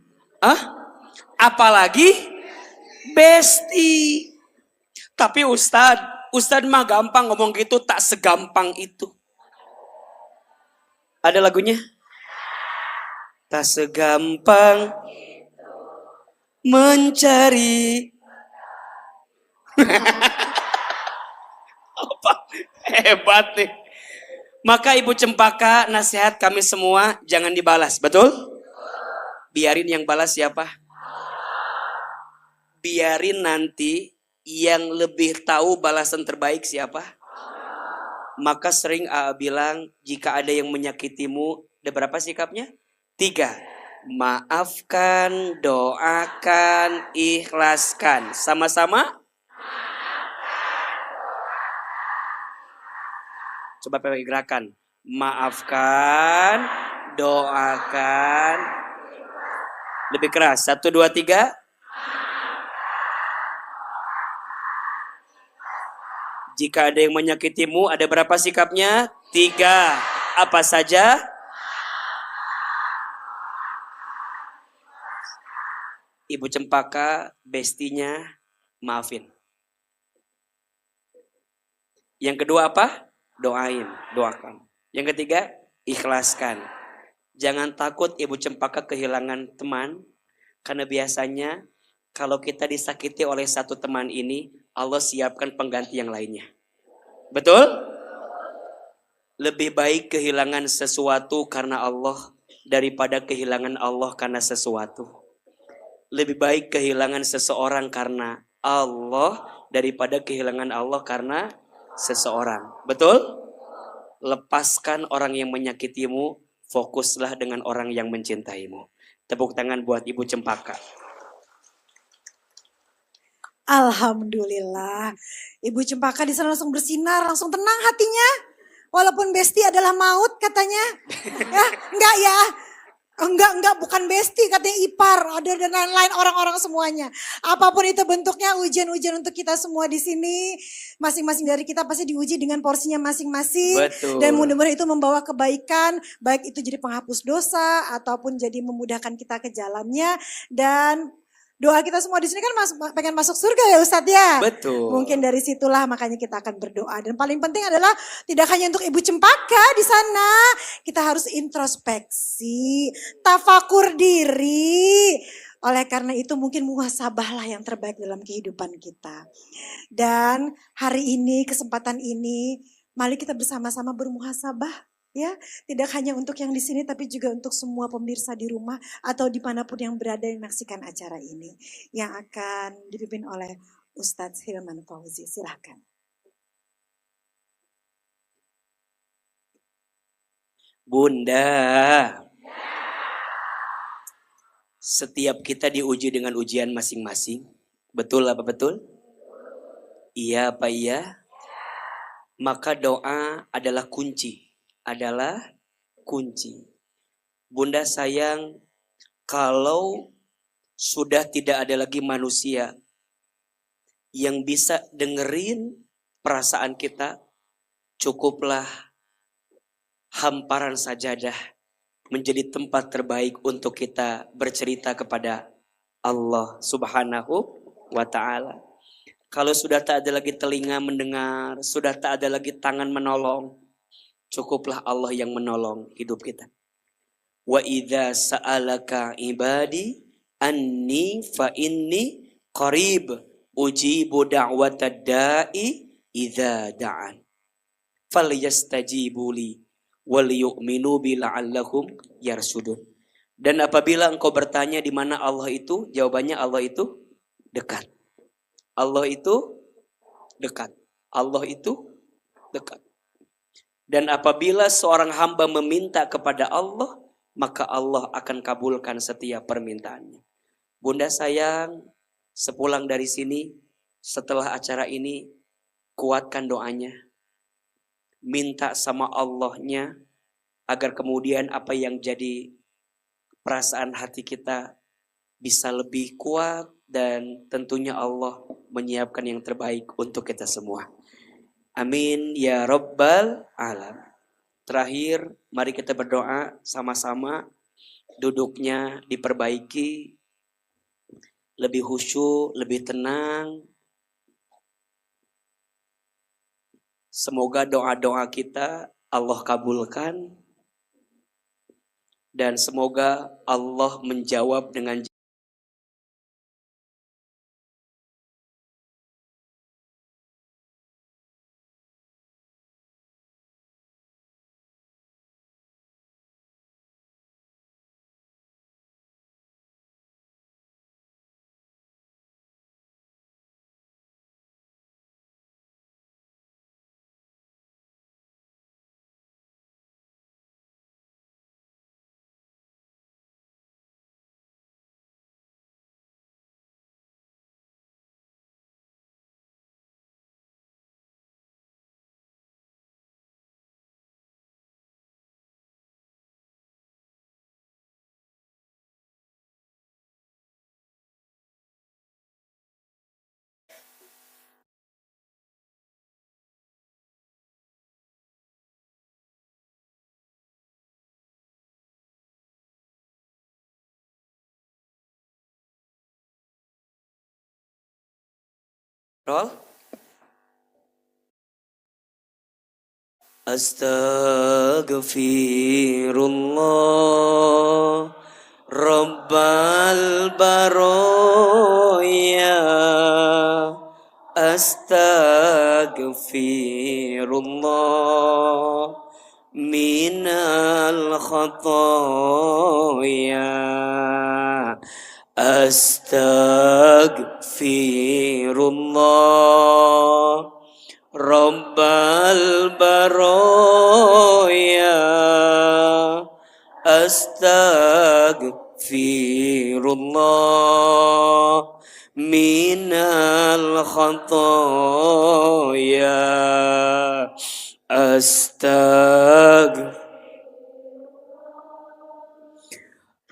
[SPEAKER 1] apalagi besti. Tapi Ustadz mah gampang ngomong gitu, tak segampang itu. Ada lagunya? Tak segampang mencari. Apa? Hebat nih. Maka Ibu Cempaka, nasihat kami semua jangan dibalas, betul? Biarin yang balas siapa? Biarin nanti yang lebih tahu balasan terbaik siapa? Maka sering AA bilang, jika ada yang menyakitimu, ada berapa sikapnya? 3. Maafkan, doakan, ikhlaskan. Sama-sama? Coba pakai gerakan. Maafkan, doakan. Lebih keras. 1, 2, 3. Jika ada yang menyakitimu, ada berapa sikapnya? 3. Apa saja? Ibu Cempaka, bestinya maafin. Yang kedua apa? Doain, doakan. Yang ketiga, ikhlaskan. Jangan takut Ibu Cempaka kehilangan teman. Karena biasanya kalau kita disakiti oleh satu teman ini, Allah siapkan pengganti yang lainnya. Betul? Lebih baik kehilangan sesuatu karena Allah daripada kehilangan Allah karena sesuatu. Lebih baik kehilangan seseorang karena Allah daripada kehilangan Allah karena seseorang. Betul? Lepaskan orang yang menyakitimu, fokuslah dengan orang yang mencintaimu. Tepuk tangan buat Ibu Cempaka.
[SPEAKER 2] Alhamdulillah. Ibu Cempaka di sana langsung bersinar, langsung tenang hatinya. Walaupun besti adalah maut katanya. Ya, enggak ya. Enggak, bukan besti, katanya ipar, ada dan lain-lain orang-orang semuanya. Apapun itu bentuknya, ujian-ujian untuk kita semua di sini, masing-masing dari kita pasti diuji dengan porsinya masing-masing.
[SPEAKER 1] Betul.
[SPEAKER 2] Dan mudah-mudahan itu membawa kebaikan, baik itu jadi penghapus dosa ataupun jadi memudahkan kita ke jalannya. Dan doa kita semua di sini kan pengen masuk surga ya Ustadz ya.
[SPEAKER 1] Betul.
[SPEAKER 2] Mungkin dari situlah makanya kita akan berdoa. Dan paling penting adalah tidak hanya untuk Ibu Cempaka di sana. Kita harus introspeksi, tafakur diri. Oleh karena itu mungkin muhasabahlah yang terbaik dalam kehidupan kita. Dan hari ini, kesempatan ini, mari kita bersama-sama bermuhasabah. Ya, tidak hanya untuk yang di sini tapi juga untuk semua pemirsa di rumah atau dimanapun yang berada yang menyaksikan acara ini yang akan dipimpin oleh Ustadz Hilman Fauzi. Silahkan.
[SPEAKER 1] Bunda, setiap kita diuji dengan ujian masing-masing. Betul apa betul? Iya apa iya? Maka doa adalah kunci. Adalah kunci. Bunda sayang, kalau sudah tidak ada lagi manusia yang bisa dengerin perasaan kita, cukuplah hamparan sajadah menjadi tempat terbaik untuk kita bercerita kepada Allah Subhanahu wa ta'ala. Kalau sudah tak ada lagi telinga mendengar, sudah tak ada lagi tangan menolong, cukuplah Allah yang menolong hidup kita. Wa idza sa'alaka ibadi anni fa inni qarib ujibu da'watad da'i idza da'an. Falyastajibu li wal yu'minu bi la'allahum yarsudun. Dan apabila engkau bertanya di mana Allah itu, jawabannya Allah itu dekat. Allah itu dekat. Allah itu dekat. Dan apabila seorang hamba meminta kepada Allah, maka Allah akan kabulkan setiap permintaannya. Bunda sayang, sepulang dari sini, setelah acara ini, kuatkan doanya. Minta sama Allahnya, agar kemudian apa yang jadi perasaan hati kita bisa lebih kuat, dan tentunya Allah menyiapkan yang terbaik untuk kita semua. Amin ya Rabbal Alamin. Terakhir, mari kita berdoa sama-sama. Duduknya diperbaiki, lebih khusyuk, lebih tenang. Semoga doa-doa kita Allah kabulkan. Dan semoga Allah menjawab dengan roll. Astaghfirullah Rabbal baroya. Astaghfirullah minal khatoya. Astaghfirullah Rabbal baroya. Astaghfirullah minal khatoya.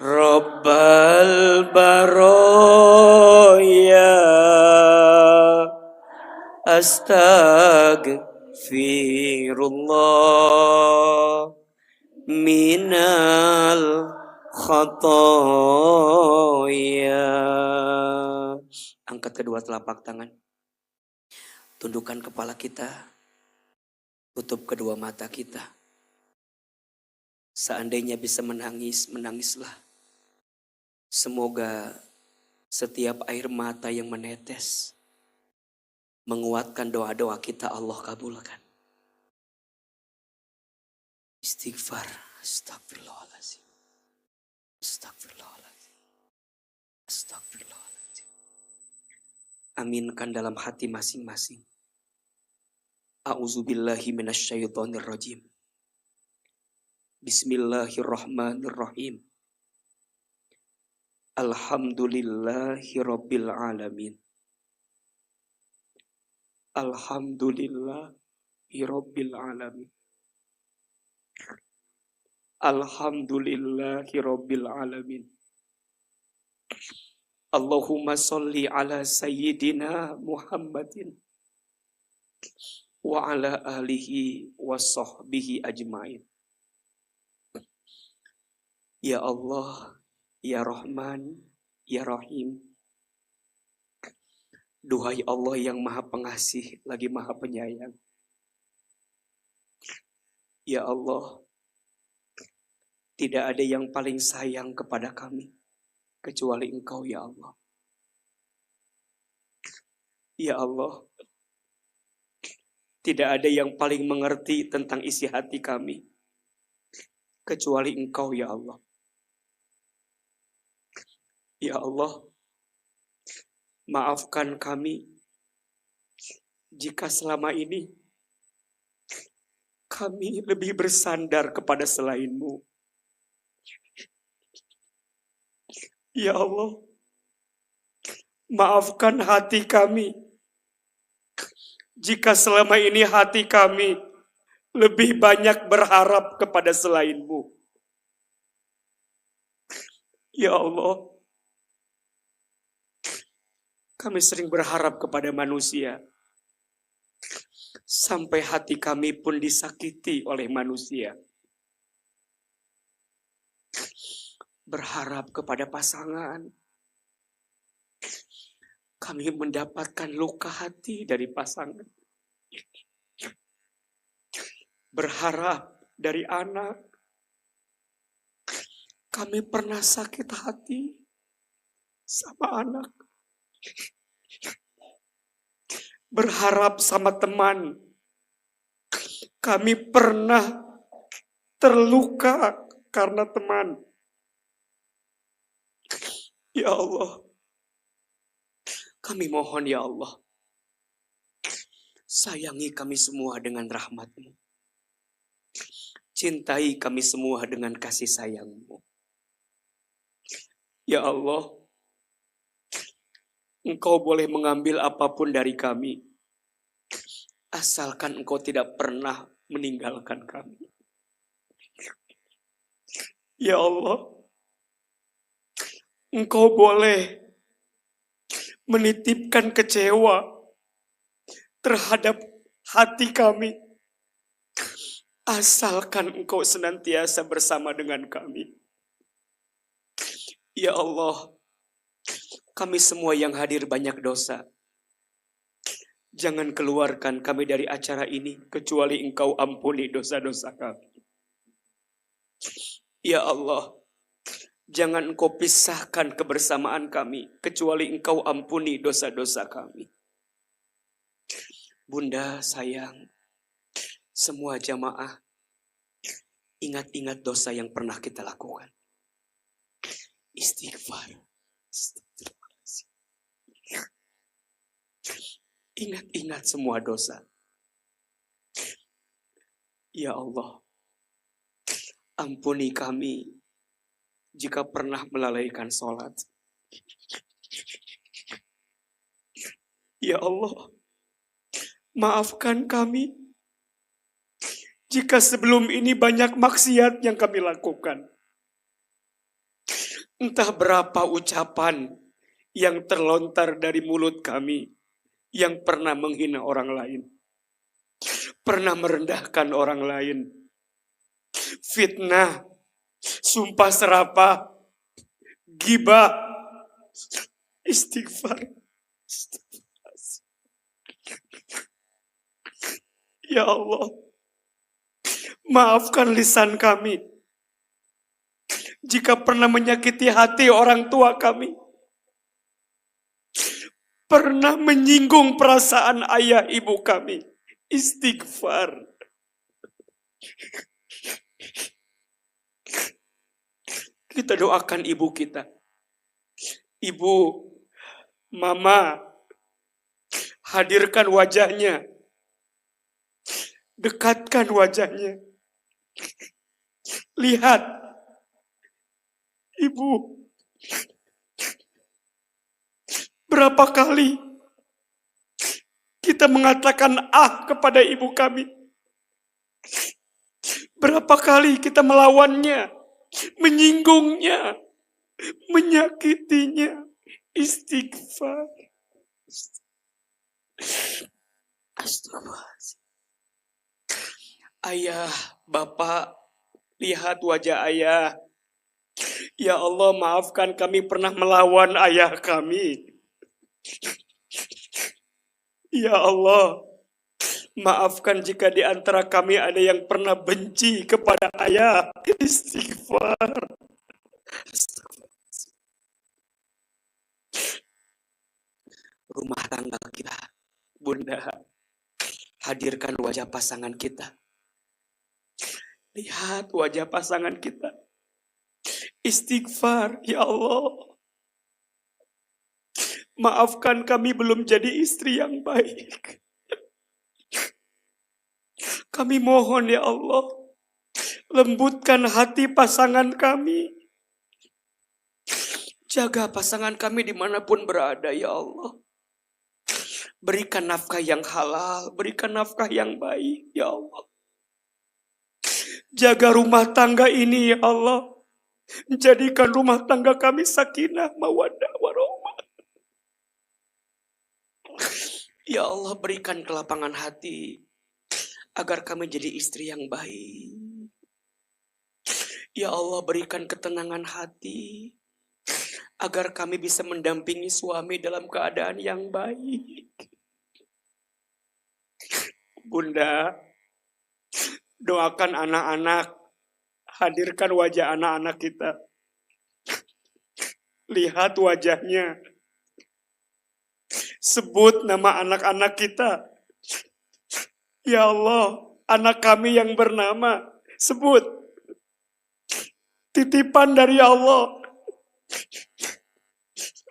[SPEAKER 1] Rabbal baroya. Astaghfirullah minal khatoya. Angkat kedua telapak tangan. Tundukkan kepala kita. Tutup kedua mata kita. Seandainya bisa menangis, menangislah. Semoga setiap air mata yang menetes menguatkan doa-doa kita, Allah kabulkan. Istighfar. Astagfirullahaladzim. Astagfirullahaladzim. Astagfirullahaladzim. Aminkan dalam hati masing-masing. A'udzubillahi minasyaitonirrajim. Bismillahirrahmanirrahim. Alhamdulillahi rabbil alamin. Alhamdulillahi rabbil alamin. Alhamdulillahi rabbil alamin. Allahumma sholli ala sayyidina Muhammadin wa ala alihi wa sahbihi ajmain. Ya Allah, Ya Rahman, Ya Rahim. Duhai Allah yang Maha Pengasih lagi Maha Penyayang. Ya Allah, tidak ada yang paling sayang kepada kami kecuali Engkau, ya Allah. Ya Allah, tidak ada yang paling mengerti tentang isi hati kami kecuali Engkau, ya Allah. Ya Allah, maafkan kami jika selama ini kami lebih bersandar kepada selain-Mu. Ya Allah, maafkan hati kami jika selama ini hati kami lebih banyak berharap kepada selain-Mu. Ya Allah, kami sering berharap kepada manusia, sampai hati kami pun disakiti oleh manusia. Berharap kepada pasangan, kami mendapatkan luka hati dari pasangan. Berharap dari anak, kami pernah sakit hati sama anak. Berharap sama teman, kami pernah terluka karena teman. Ya Allah, kami mohon ya Allah, sayangi kami semua dengan rahmat-Mu. Cintai kami semua dengan kasih sayang-Mu. Ya Allah, Engkau boleh mengambil apapun dari kami, asalkan Engkau tidak pernah meninggalkan kami. Ya Allah, Engkau boleh menitipkan kecewa terhadap hati kami, asalkan Engkau senantiasa bersama dengan kami. Ya Allah, kami semua yang hadir banyak dosa. Jangan keluarkan kami dari acara ini kecuali Engkau ampuni dosa-dosa kami. Ya Allah, jangan Engkau pisahkan kebersamaan kami kecuali Engkau ampuni dosa-dosa kami. Bunda sayang, semua jamaah, ingat-ingat dosa yang pernah kita lakukan. Istighfar. Ingat-ingat semua dosa. Ya Allah, ampuni kami jika pernah melalaikan sholat. Ya Allah, maafkan kami jika sebelum ini banyak maksiat yang kami lakukan. Entah berapa ucapan yang terlontar dari mulut kami yang pernah menghina orang lain, pernah merendahkan orang lain, fitnah, sumpah serapah, ghibah, istighfar. Ya Allah, maafkan lisan kami jika pernah menyakiti hati orang tua kami, pernah menyinggung perasaan ayah ibu kami. Istighfar. Kita doakan ibu kita. Ibu, mama, hadirkan wajahnya. Dekatkan wajahnya. Lihat, ibu, berapa kali kita mengatakan kepada ibu kami. Berapa kali kita melawannya, menyinggungnya, menyakitinya. Istighfar. Astagfirullahaladzim. Ayah, bapak, lihat wajah ayah. Ya Allah, maafkan kami pernah melawan ayah kami. Ya Allah, maafkan jika di antara kami ada yang pernah benci kepada ayah. Istighfar. Rumah tangga kita, Bunda, hadirkan wajah pasangan kita. Lihat wajah pasangan kita. Istighfar, ya Allah. Maafkan kami belum jadi istri yang baik. Kami mohon ya Allah, lembutkan hati pasangan kami. Jaga pasangan kami dimanapun berada ya Allah. Berikan nafkah yang halal, berikan nafkah yang baik ya Allah. Jaga rumah tangga ini ya Allah. Jadikan rumah tangga kami sakinah, mawaddah, warahmah. Ya Allah, berikan kelapangan hati agar kami jadi istri yang baik. Ya Allah, berikan ketenangan hati agar kami bisa mendampingi suami dalam keadaan yang baik. Bunda, doakan anak-anak, hadirkan wajah anak-anak kita. Lihat wajahnya. Sebut nama anak-anak kita. Ya Allah, anak kami yang bernama, sebut. Titipan dari Allah.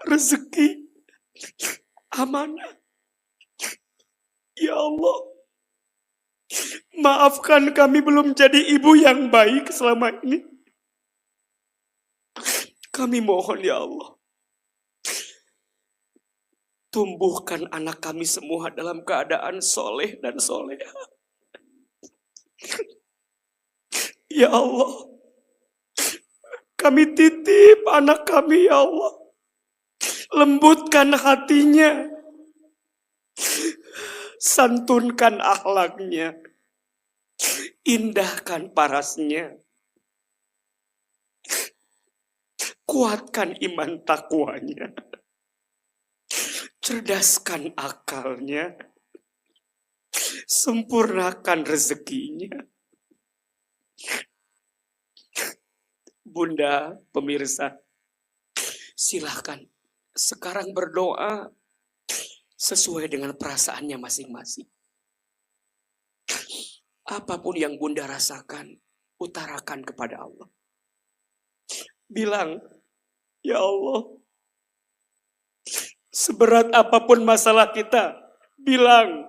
[SPEAKER 1] Rezeki, amanah. Ya Allah, maafkan kami belum jadi ibu yang baik selama ini. Kami mohon ya Allah, tumbuhkan anak kami semua dalam keadaan soleh dan soleha. Ya Allah, kami titip anak kami ya Allah. Lembutkan hatinya. Santunkan akhlaknya. Indahkan parasnya. Kuatkan iman takwanya. Cerdaskan akalnya. Sempurnakan rezekinya. Bunda, pemirsa, silahkan sekarang berdoa sesuai dengan perasaannya masing-masing. Apapun yang Bunda rasakan, utarakan kepada Allah. Bilang, ya Allah, seberat apapun masalah kita, bilang,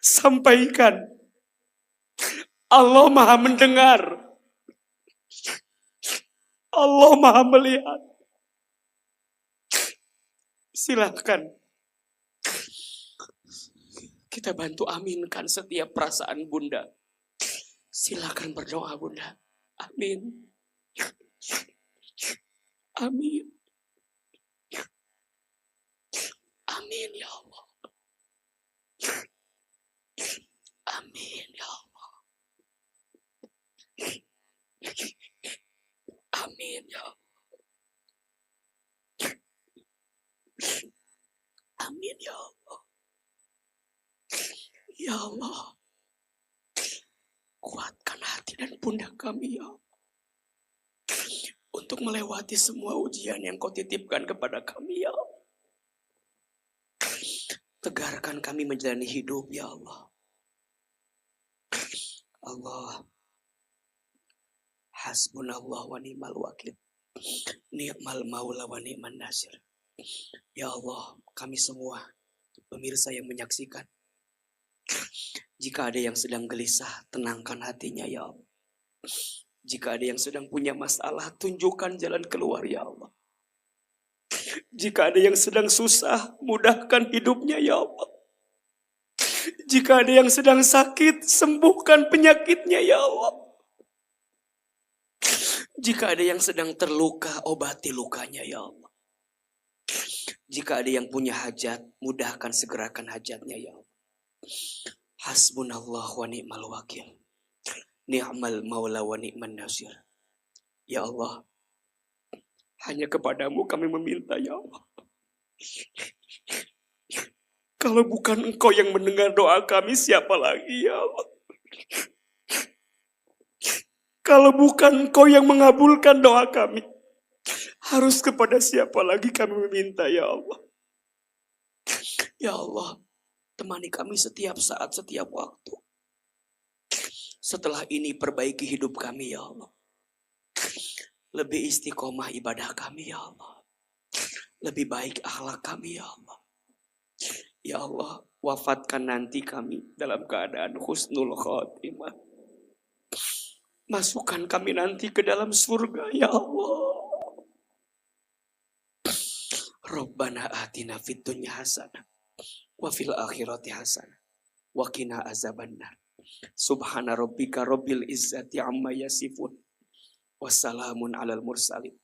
[SPEAKER 1] sampaikan. Allah Maha mendengar. Allah Maha melihat. Silahkan kita bantu aminkan setiap perasaan Bunda. Silahkan berdoa Bunda. Amin. Amin. Amin ya Allah. Amin ya Allah. Amin ya Allah. Amin ya Allah. Ya Allah, kuatkan hati dan pundak kami ya Allah, untuk melewati semua ujian yang Kau titipkan kepada kami ya Allah. Tegarkan kami menjalani hidup ya Allah. Allah, Hasbunallah wa ni'mal wakil. Ni'mal maula wa ni'man nasir. Ya Allah, kami semua pemirsa yang menyaksikan, jika ada yang sedang gelisah, tenangkan hatinya ya Allah. Jika ada yang sedang punya masalah, tunjukkan jalan keluar ya Allah. Jika ada yang sedang susah, mudahkan hidupnya ya Allah. Jika ada yang sedang sakit, sembuhkan penyakitnya ya Allah. Jika ada yang sedang terluka, obati lukanya ya Allah. Jika ada yang punya hajat, mudahkan segerakan hajatnya ya Allah. Hasbunallah wa ni'mal wakil. Ni'mal maula wa ni'man nasir. Ya Allah, hanya kepadamu kami meminta ya Allah. Kalau bukan Engkau yang mendengar doa kami, siapa lagi ya Allah? Kalau bukan Engkau yang mengabulkan doa kami, harus kepada siapa lagi kami meminta ya Allah? Ya Allah, temani kami setiap saat, setiap waktu. Setelah ini perbaiki hidup kami ya Allah. Lebih istiqomah ibadah kami ya Allah. Lebih baik akhlak kami ya Allah. Ya Allah, wafatkan nanti kami dalam keadaan husnul khotimah. Masukkan kami nanti ke dalam surga ya Allah. Rabbana atina fid dunya hasanah wa fil akhirati hasanah wa qina azabannar. Subhana rabbika rabbil izzati amma yasifun. Wassalamun alal mursalin.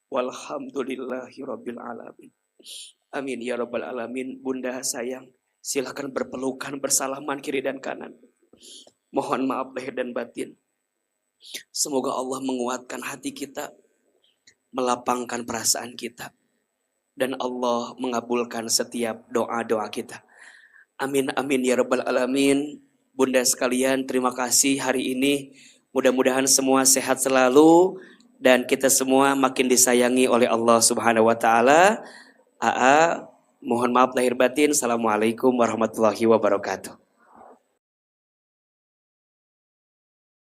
[SPEAKER 1] Walhamdulillahi rabbil alamin. Amin ya rabbal alamin. Bunda sayang, silakan berpelukan, bersalaman kiri dan kanan. Mohon maaf lahir dan batin. Semoga Allah menguatkan hati kita, melapangkan perasaan kita, dan Allah mengabulkan setiap doa-doa kita. Amin amin ya rabbal alamin. Bunda sekalian, terima kasih hari ini. Mudah-mudahan semua sehat selalu dan kita semua makin disayangi oleh Allah Subhanahu wa taala. Mohon maaf lahir batin. Assalamualaikum warahmatullahi wabarakatuh.